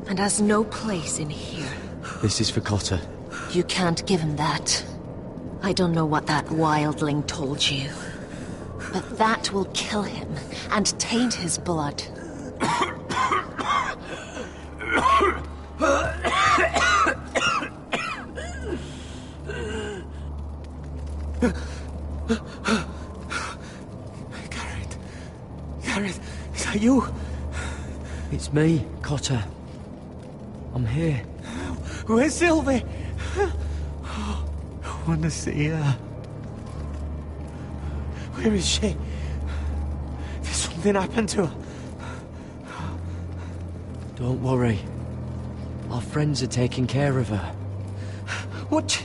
And has no place in here. This is for Cotter. You can't give him that. I don't know what that wildling told you. But that will kill him and taint his blood. Garrett, is that you? It's me, Cotter. I'm here. Where's Sylvie? I want to see her. Where is she? Did something happen to her? Don't worry. Our friends are taking care of her. What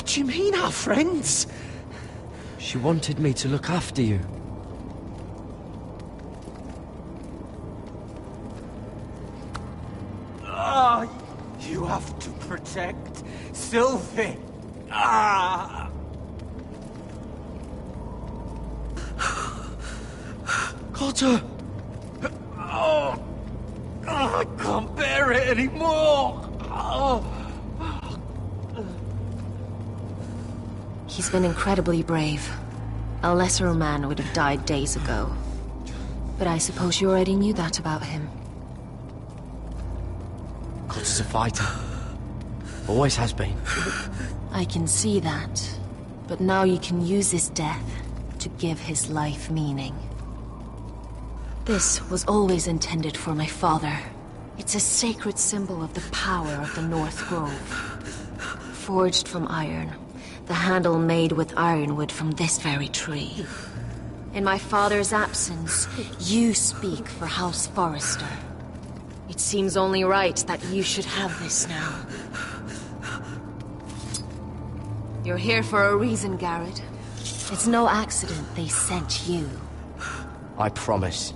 do you mean, our friends? She wanted me to look after you. You have to protect filthy. Ah! Cotter! Oh, I can't bear it anymore! Oh. He's been incredibly brave. A lesser man would have died days ago. But I suppose you already knew that about him. Cotter's a fighter. Always has been. I can see that. But now you can use his death to give his life meaning. This was always intended for my father. It's a sacred symbol of the power of the North Grove. Forged from iron, the handle made with ironwood from this very tree. In my father's absence, you speak for House Forrester. It seems only right that you should have this now. You're here for a reason, Garrett. It's no accident they sent you. I promise.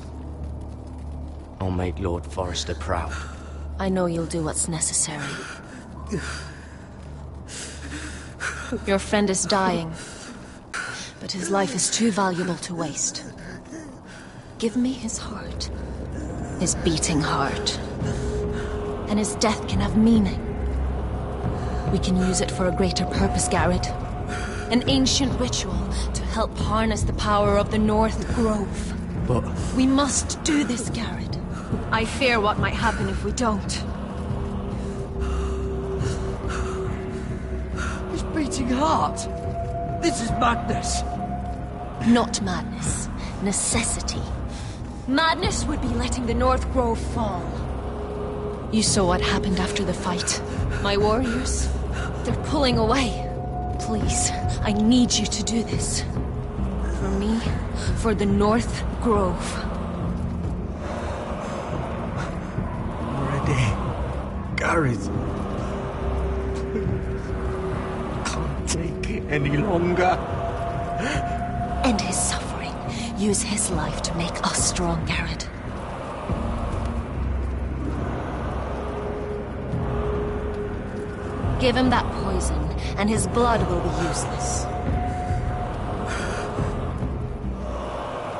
I'll make Lord Forrester proud. I know you'll do what's necessary. Your friend is dying, but his life is too valuable to waste. Give me his heart. His beating heart. And his death can have meaning. We can use it for a greater purpose, Garrett. An ancient ritual to help harness the power of the North Grove. But... we must do this, Garrett. I fear what might happen if we don't. His beating heart! This is madness! Not madness. Necessity. Madness would be letting the North Grove fall. You saw what happened after the fight. My warriors, they're pulling away. Please, I need you to do this. For me, for the North Grove. Ready. Gareth. Can't take it any longer. End his suffering. Use his life to make us strong, Garrett. Give him that poison, and his blood will be useless.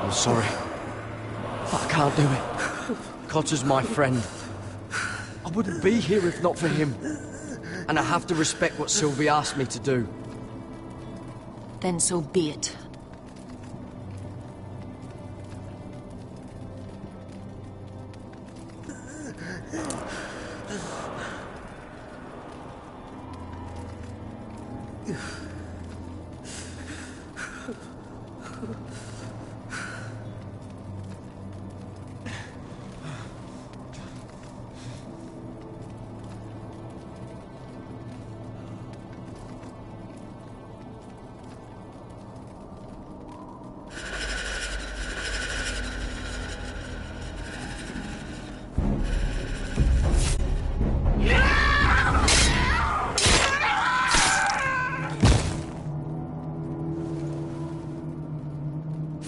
I'm sorry, but I can't do it. Cotter's my friend. I wouldn't be here if not for him. And I have to respect what Sylvie asked me to do. Then so be it.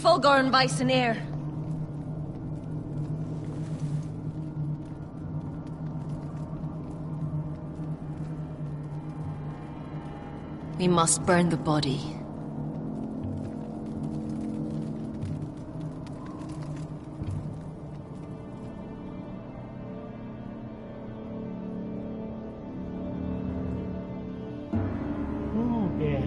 Fulgorn Bisonair. We must burn the body. Yeah.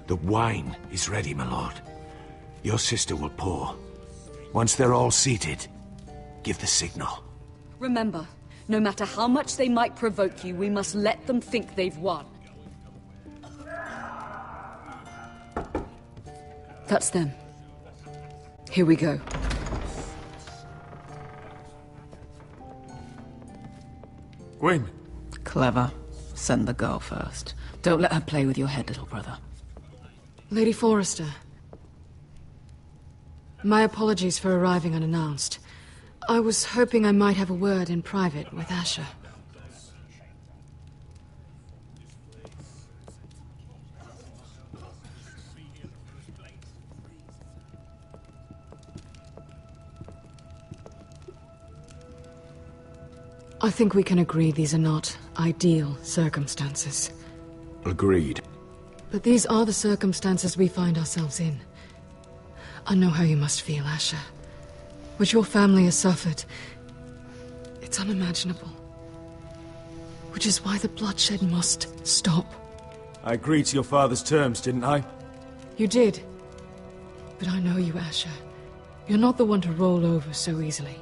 The wine is ready, my lord. Your sister will pour. Once they're all seated, give the signal. Remember, no matter how much they might provoke you, we must let them think they've won. That's them. Here we go. Gwyn. Clever. Send the girl first. Don't let her play with your head, little brother. Lady Forrester. My apologies for arriving unannounced. I was hoping I might have a word in private with Asher. I think we can agree these are not ideal circumstances. Agreed. But these are the circumstances we find ourselves in. I know how you must feel, Asher. What your family has suffered, it's unimaginable. Which is why the bloodshed must stop. I agreed to your father's terms, didn't I? You did. But I know you, Asher. You're not the one to roll over so easily.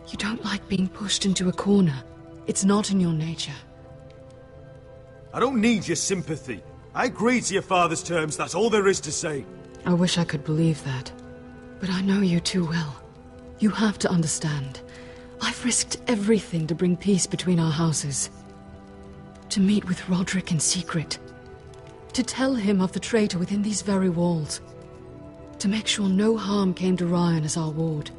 You don't like being pushed into a corner. It's not in your nature. I don't need your sympathy. I agreed to your father's terms, that's all there is to say. I wish I could believe that. But I know you too well. You have to understand. I've risked everything to bring peace between our houses. To meet with Rodrik in secret. To tell him of the traitor within these very walls. To make sure no harm came to Ryan as our ward.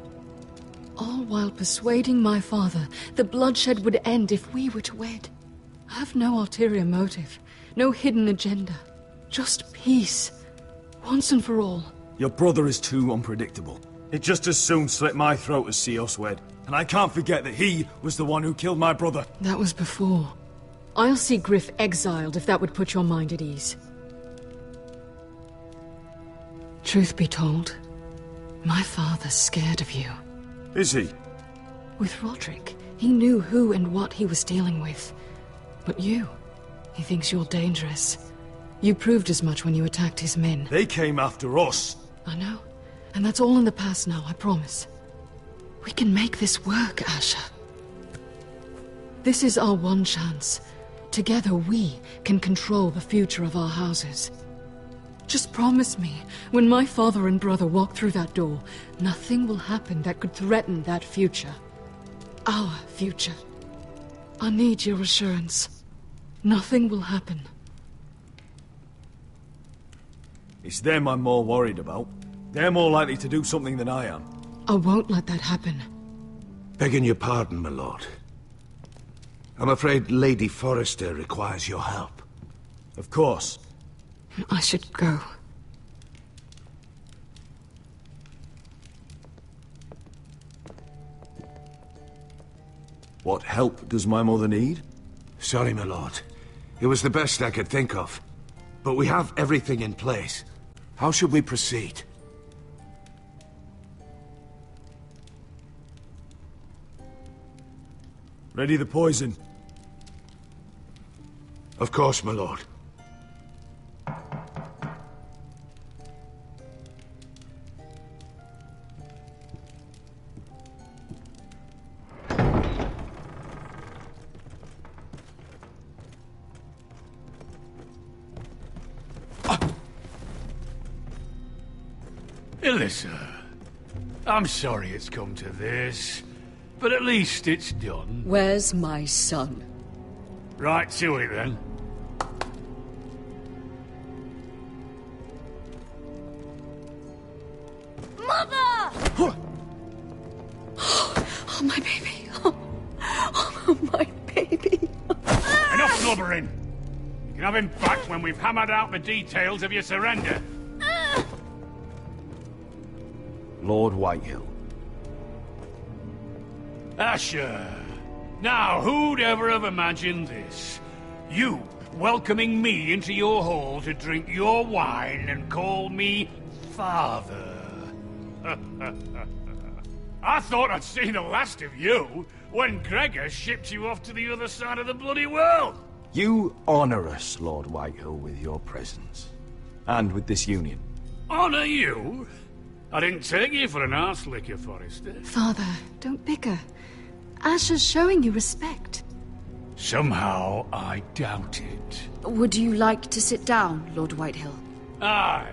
All while persuading my father the bloodshed would end if we were to wed. I have no ulterior motive, no hidden agenda. Just peace, once and for all. Your brother is too unpredictable. He'd just as soon slit my throat as see us wed. And I can't forget that he was the one who killed my brother. That was before. I'll see Griff exiled if that would put your mind at ease. Truth be told, my father's scared of you. Is he? With Rodrik, he knew who and what he was dealing with. But you, he thinks you're dangerous. You proved as much when you attacked his men. They came after us. I know. And that's all in the past now, I promise. We can make this work, Asher. This is our one chance. Together we can control the future of our houses. Just promise me, when my father and brother walk through that door, nothing will happen that could threaten that future. Our future. I need your assurance. Nothing will happen. It's them I'm more worried about. They're more likely to do something than I am. I won't let that happen. Begging your pardon, my lord. I'm afraid Lady Forrester requires your help. Of course. I should go. What help does my mother need? Sorry, my lord. It was the best I could think of. But we have everything in place. How should we proceed? Ready the poison? Of course, my lord. Alyssa, I'm sorry it's come to this, but at least it's done. Where's my son? Right to it, then. Mother! Oh, my baby. Oh, my baby. Enough blubbering! You can have him back when we've hammered out the details of your surrender. Lord Whitehill. Asher. Now, who'd ever have imagined this? You welcoming me into your hall to drink your wine and call me father. I thought I'd seen the last of you when Gregor shipped you off to the other side of the bloody world. You honor us, Lord Whitehill, with your presence. And with this union. Honor you? I didn't take you for an arse-licker, Forrester. Father, don't bicker. Asher's showing you respect. Somehow, I doubt it. Would you like to sit down, Lord Whitehill? Aye.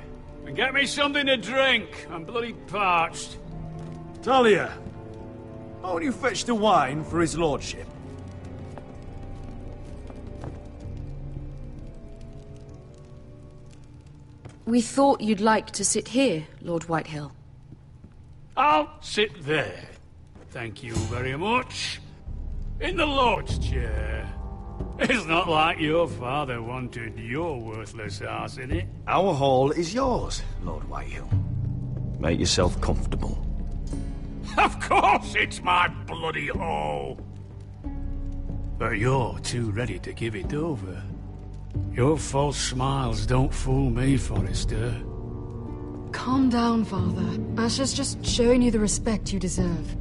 And get me something to drink. I'm bloody parched. Talia, won't you fetch the wine for his lordship? We thought you'd like to sit here, Lord Whitehill. I'll sit there. Thank you very much. In the Lord's chair. It's not like your father wanted your worthless ass in it. Our hall is yours, Lord Whitehill. Make yourself comfortable. Of course it's my bloody hall. But you're too ready to give it over. Your false smiles don't fool me, Forrester. Calm down, Father. Asher's just showing you the respect you deserve.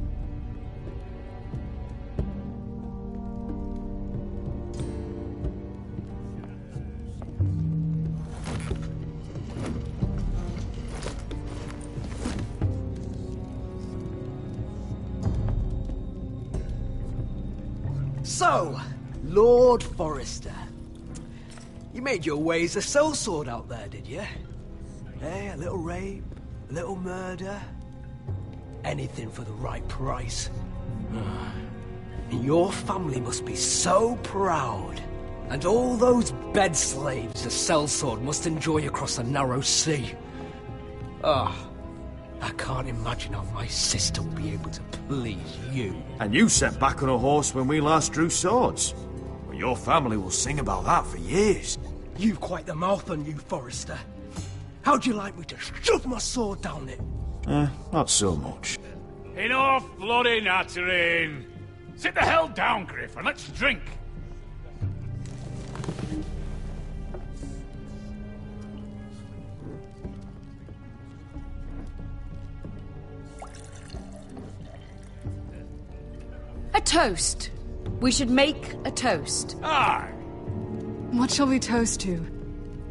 So, Lord Forrester. You made your way as a sellsword out there, did you? Eh, a little rape, a little murder. Anything for the right price. And your family must be so proud. And all those bed slaves a sellsword must enjoy across the narrow sea. I can't imagine how my sister will be able to please you. And you sat back on a horse when we last drew swords. Well, your family will sing about that for years. You've quite the mouth on you, Forrester. How'd you like me to shove my sword down it? Not so much. Enough bloody nattering! Sit the hell down, Griff, and let's drink! A toast. We should make a toast. Aye. What shall we toast to?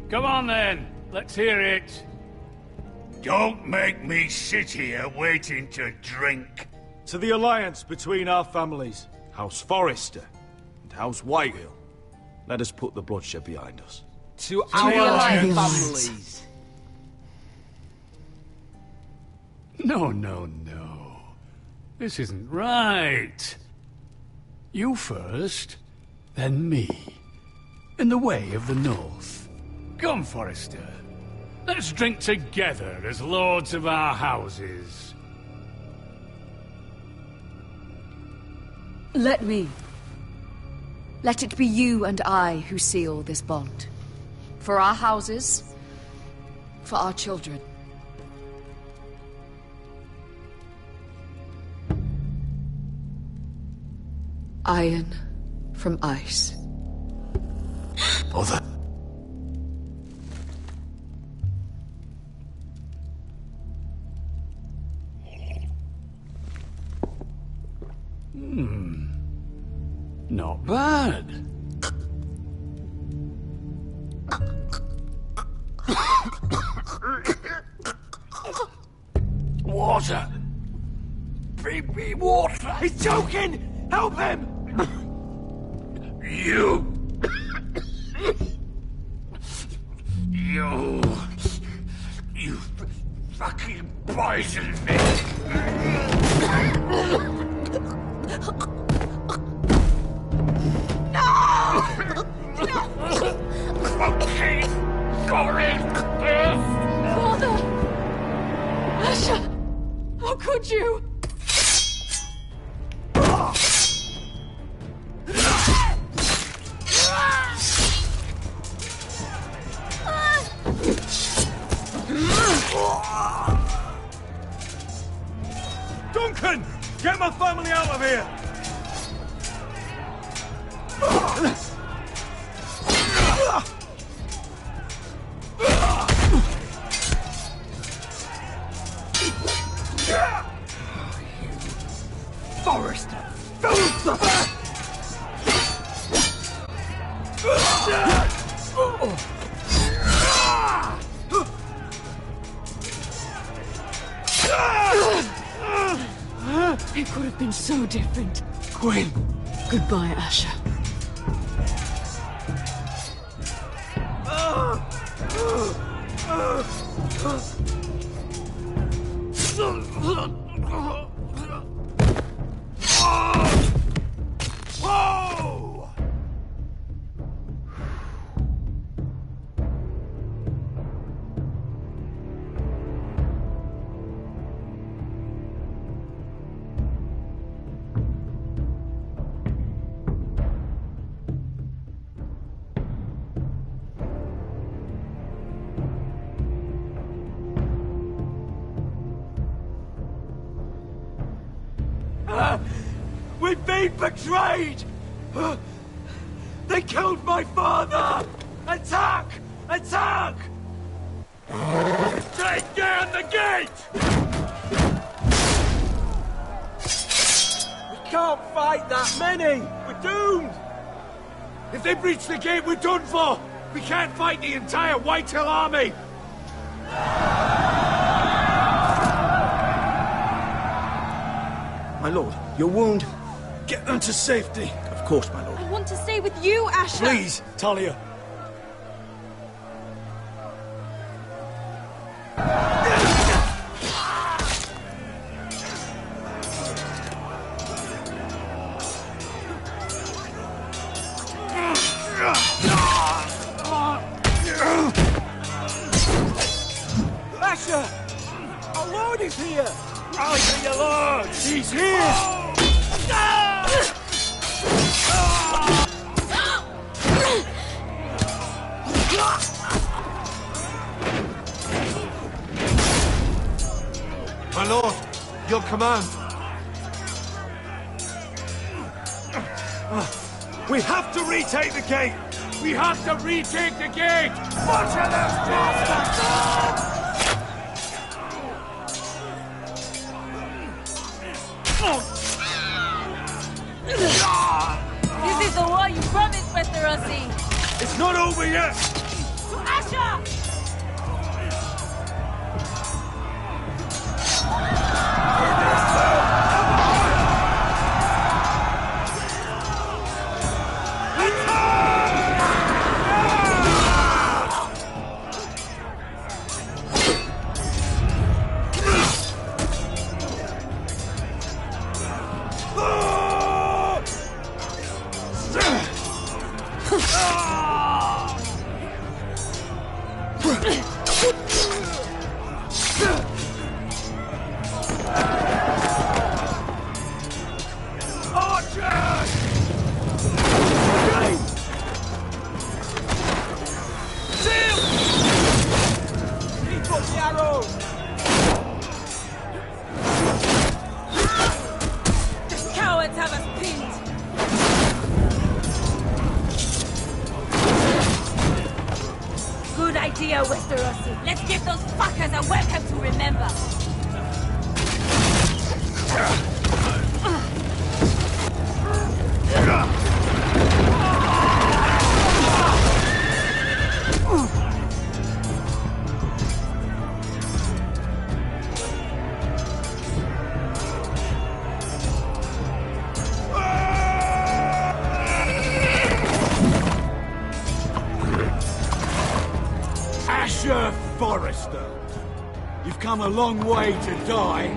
Come on then, let's hear it. Don't make me sit here waiting to drink. To the alliance between our families, House Forrester and House Whitehill. Let us put the bloodshed behind us. To our families. No. This isn't right. You first, then me. In the way of the North. Come, Forrester. Let's drink together as lords of our houses. Let me. Let it be you and I who seal this bond. For our houses, for our children. Iron from ice. Mother. Not bad. Water! Bring me water! He's choking! Help him! You fucking poisoned me! Fucking Father! Asher! How could you? Duncan! Get my family out of here! Forrester! Filth! It could have been so different. Gwyn! Goodbye, Asher. Whoa! We've been betrayed! They killed my father! Attack! Attack! Take down the gate! We can't fight that many! We're doomed! If they breach the gate, we're done for! We can't fight the entire Whitehill army! My lord, your wound. Get them to safety. Of course, my lord. I want to stay with you, Asher. Please, Talia. Asher! Our lord is here! Rally to your lord! He's here! My lord, your command. We have to retake the gate! We have to retake the gate! Butcher those bastards! This is the war you promised, Westerosi! It's not over yet! To Asher! Westerosi. Let's give those fuckers a welcome to remember. Asher Forrester, you've come a long way to die.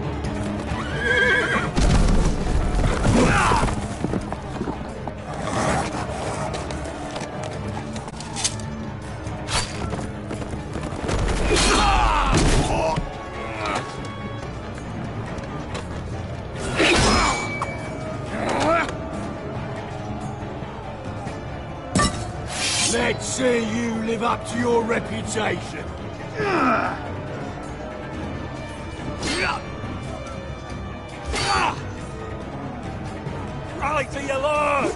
Let's see you live up to your reputation. Rally to your lord!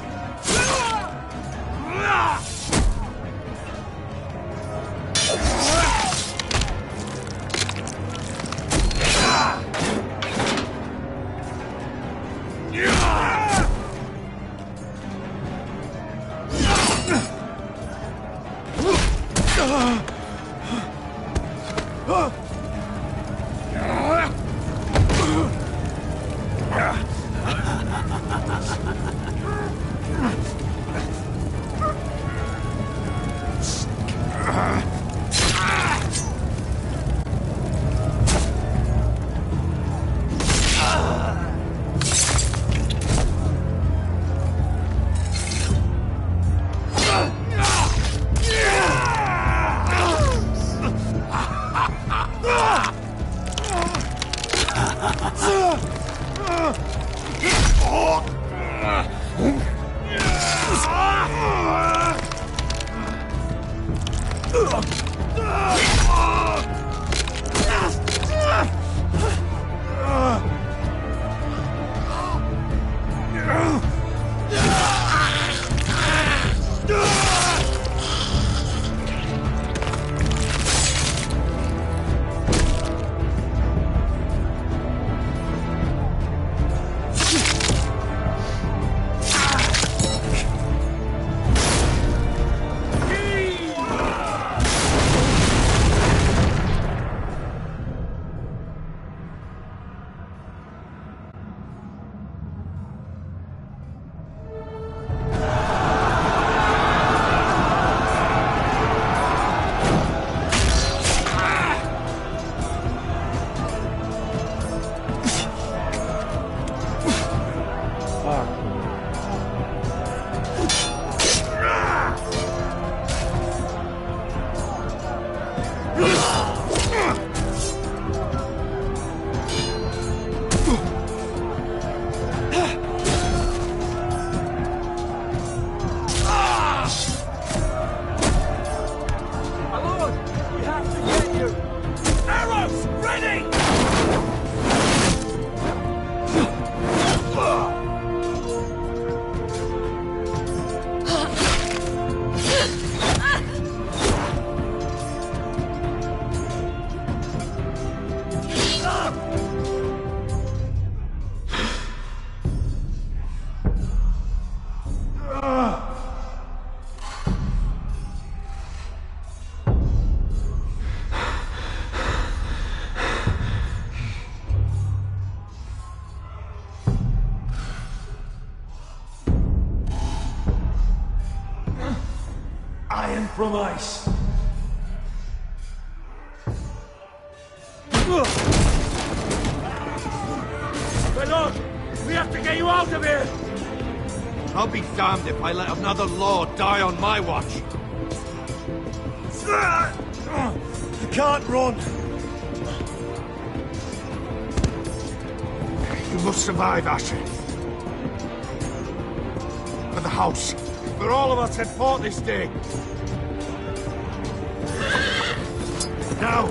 from ice. Lord, we have to get you out of here! I'll be damned if I let another lord die on my watch. You can't run. You must survive, Asher. For the house. For all of us had fought this day. Now!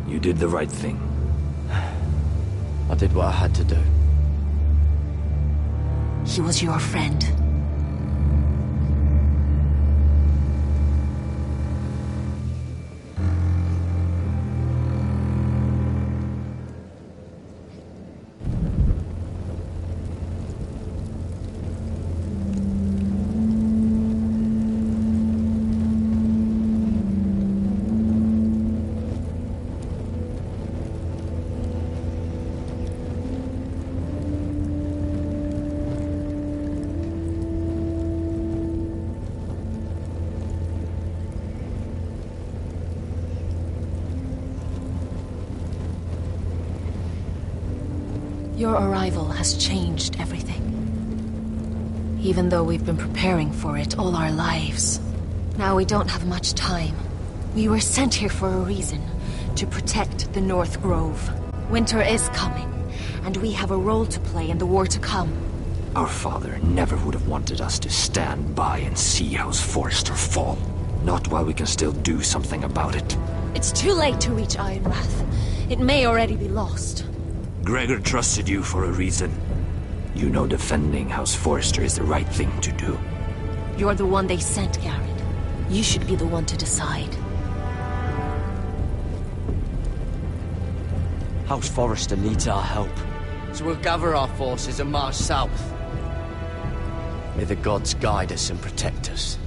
You did the right thing. I did what I had to do. He was your friend. Your arrival has changed everything. Even though we've been preparing for it all our lives. Now we don't have much time. We were sent here for a reason. To protect the North Grove. Winter is coming, and we have a role to play in the war to come. Our father never would have wanted us to stand by and see House Forrester fall. Not while we can still do something about it. It's too late to reach Ironrath. It may already be lost. Gregor trusted you for a reason. You know defending House Forrester is the right thing to do. You're the one they sent, Garrett. You should be the one to decide. House Forrester needs our help. So we'll gather our forces and march south. May the gods guide us and protect us.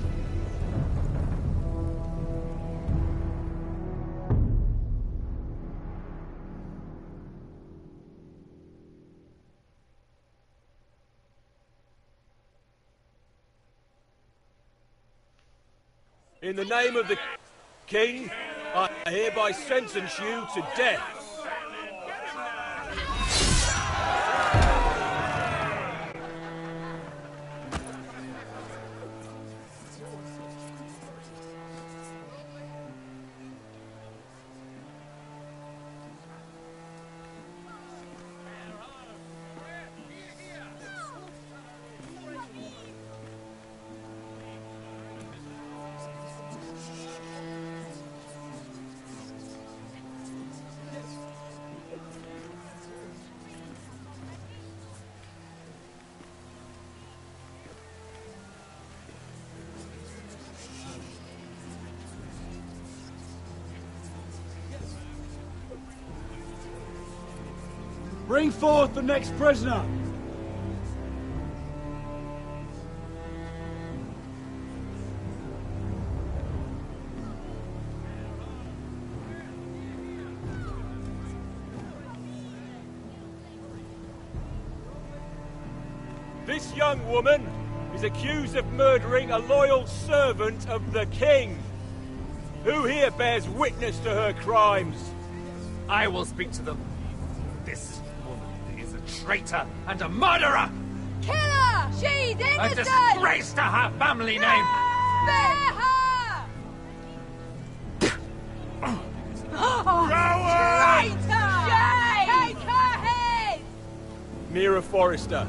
In the name of the King, I hereby sentence you to death. Bring forth the next prisoner! This young woman is accused of murdering a loyal servant of the king. Who here bears witness to her crimes? I will speak to them. This woman is a traitor and a murderer! Kill her! She's A innocent! disgrace to her family name! Spare her! Traitor! Take her head! Mira Forrester,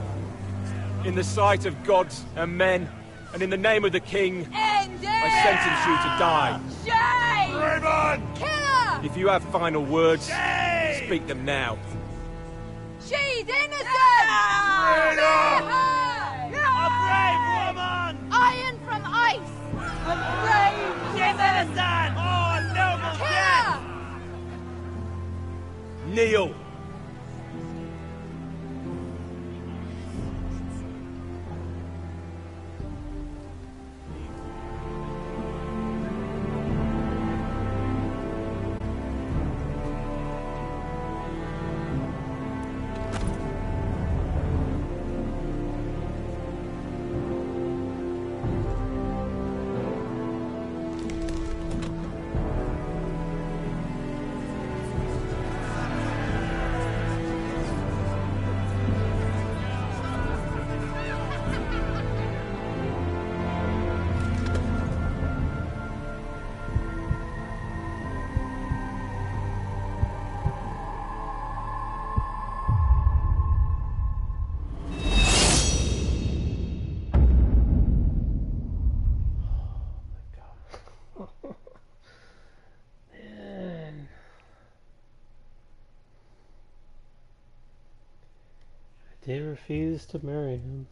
in the sight of gods and men, and in the name of the king, End it! I sentence you to die. Shame! Raymond! Kill her! If you have final words, speak them now. She's innocent! Spare her! A brave woman! Iron from ice! A brave! She's innocent! Oh, noble Kill death! her! Kneel. Man. I did refuse to marry him.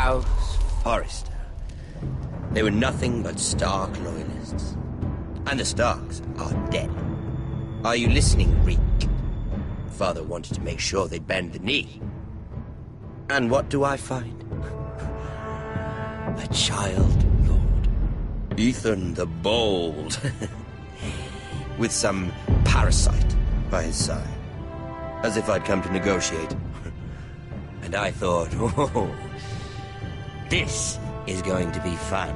House Forrester. They were nothing but Stark loyalists. And the Starks are dead. Are you listening, Reek? Father wanted to make sure they'd bend the knee. And what do I find? A child lord. Ethan the Bold. With some parasite by his side. As if I'd come to negotiate. And I thought, oh, this is going to be fun.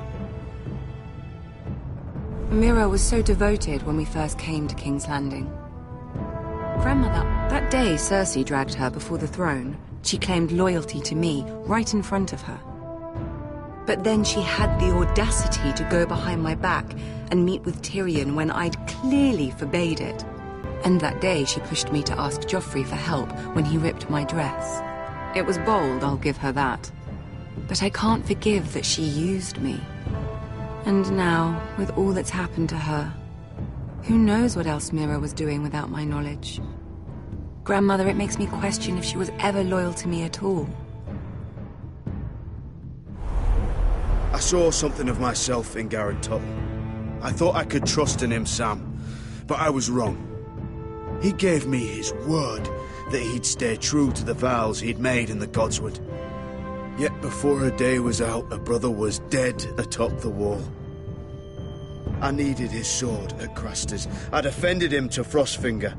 Mira was so devoted when we first came to King's Landing. Grandmother, that day Cersei dragged her before the throne, she claimed loyalty to me right in front of her. But then she had the audacity to go behind my back and meet with Tyrion when I'd clearly forbade it. And that day she pushed me to ask Joffrey for help when he ripped my dress. It was bold, I'll give her that. But I can't forgive that she used me. And now, with all that's happened to her, who knows what else Mira was doing without my knowledge? Grandmother, it makes me question if she was ever loyal to me at all. I saw something of myself in Garrett Tuttle. I thought I could trust in him, Sam, but I was wrong. He gave me his word that he'd stay true to the vows he'd made in the Godswood. Yet before a day was out, a brother was dead atop the wall. I needed his sword at Craster's. I defended him to Frostfinger.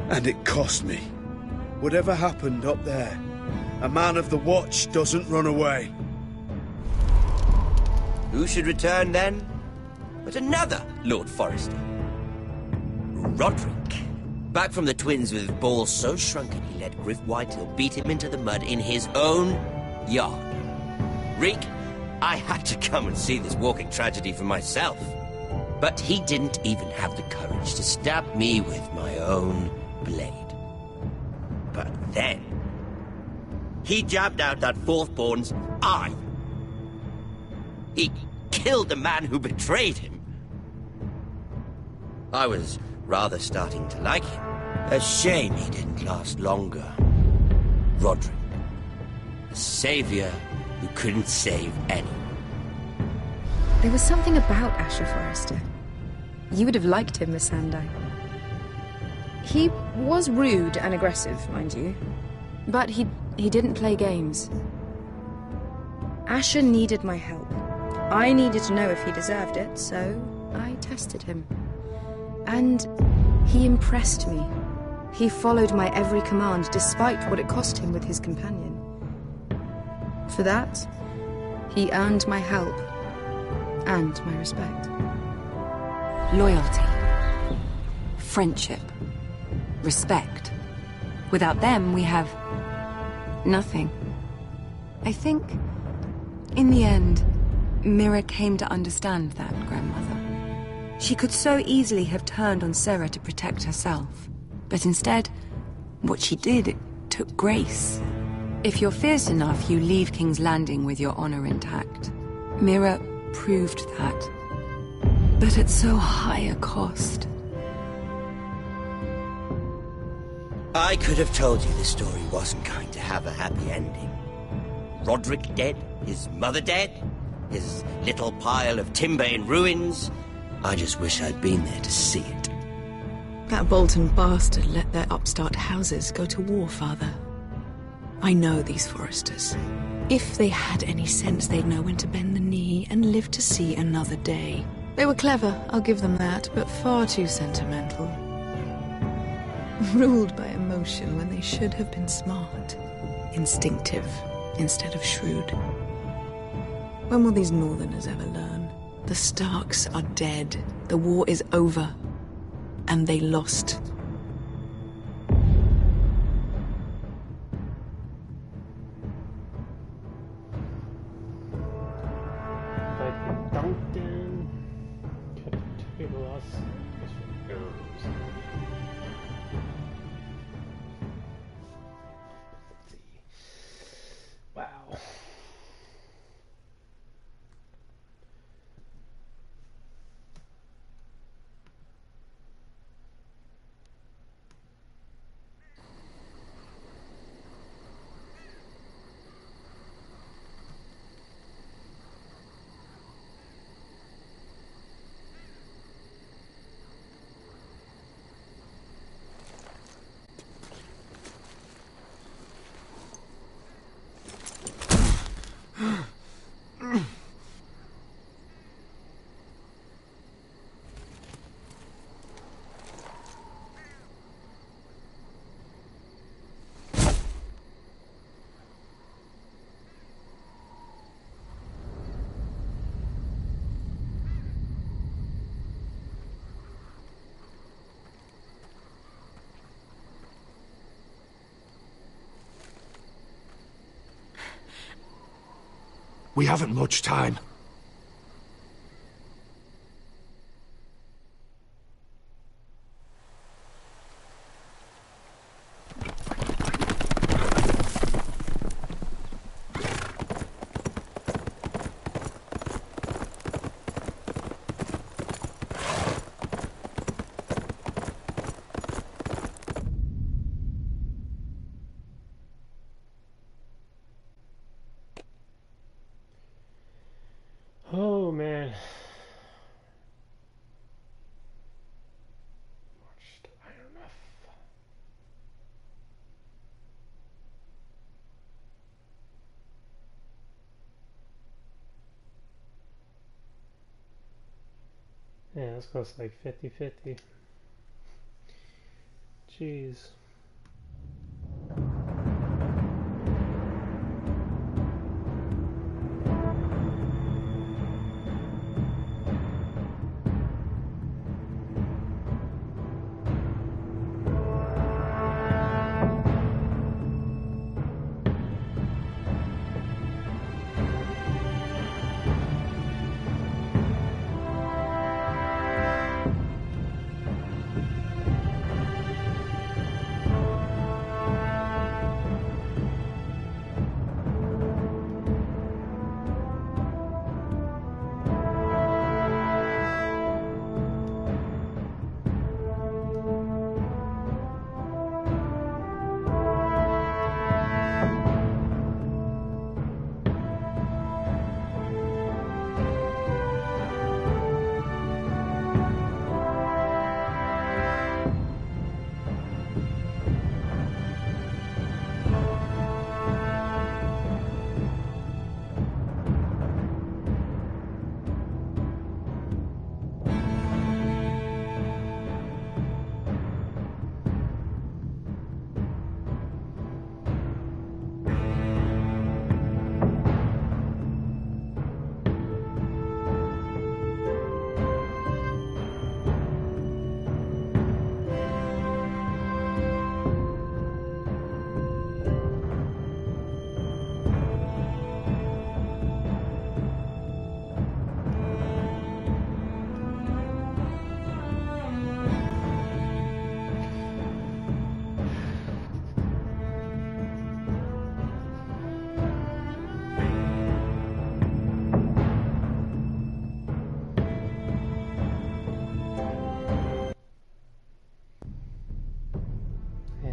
And it cost me. Whatever happened up there, a man of the Watch doesn't run away. Who should return then? But another Lord Forrester. Roderick. Back from the Twins with balls so shrunken he let Griff Whitehill beat him into the mud in his own yard. Reek, I had to come and see this walking tragedy for myself. But he didn't even have the courage to stab me with my own blade. But then, he jabbed out that fourth-born's eye. He killed the man who betrayed him. I was rather starting to like him. A shame he didn't last longer. Roderick. A savior who couldn't save anyone. There was something about Asher Forrester. You would have liked him, Miss Sandai. He was rude and aggressive, mind you. But he didn't play games. Asher needed my help. I needed to know if he deserved it, so I tested him. And he impressed me. He followed my every command, despite what it cost him with his companion. For that, he earned my help and my respect. Loyalty. Friendship. Respect. Without them, we have nothing. I think, in the end, Mira came to understand that, Grandmother. She could so easily have turned on Sera to protect herself. But instead, what she did, it took grace. If you're fierce enough, you leave King's Landing with your honor intact. Mira proved that. But at so high a cost. I could have told you this story wasn't going to have a happy ending. Roderick dead, his mother dead, his little pile of timber in ruins. I just wish I'd been there to see it. That Bolton bastard let their upstart houses go to war, Father. I know these Forresters. If they had any sense, they'd know when to bend the knee and live to see another day. They were clever, I'll give them that, but far too sentimental. Ruled by emotion when they should have been smart. Instinctive instead of shrewd. When will these Northerners ever learn? The Starks are dead. The war is over. And they lost. Duncan. Table us. Wow. We haven't much time. Yeah, this goes like 50-50. Jeez.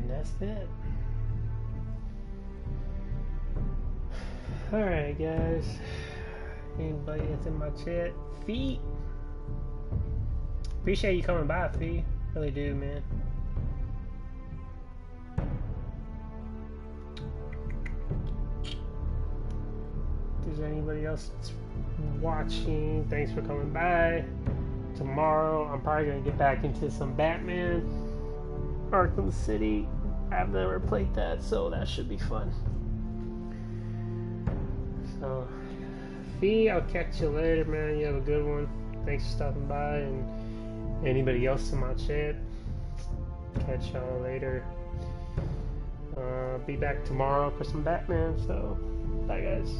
That's it. Alright guys, anybody that's in my chat, Fee, appreciate you coming by, Fee, really do, man. If there's anybody else that's watching, thanks for coming by. Tomorrow I'm probably going to get back into some Batman Arkham City. I've never played that, so that should be fun. So, Fee, I'll catch you later, man. You have a good one. Thanks for stopping by, and anybody else in my chat, catch y'all later. Be back tomorrow for some Batman, so bye guys.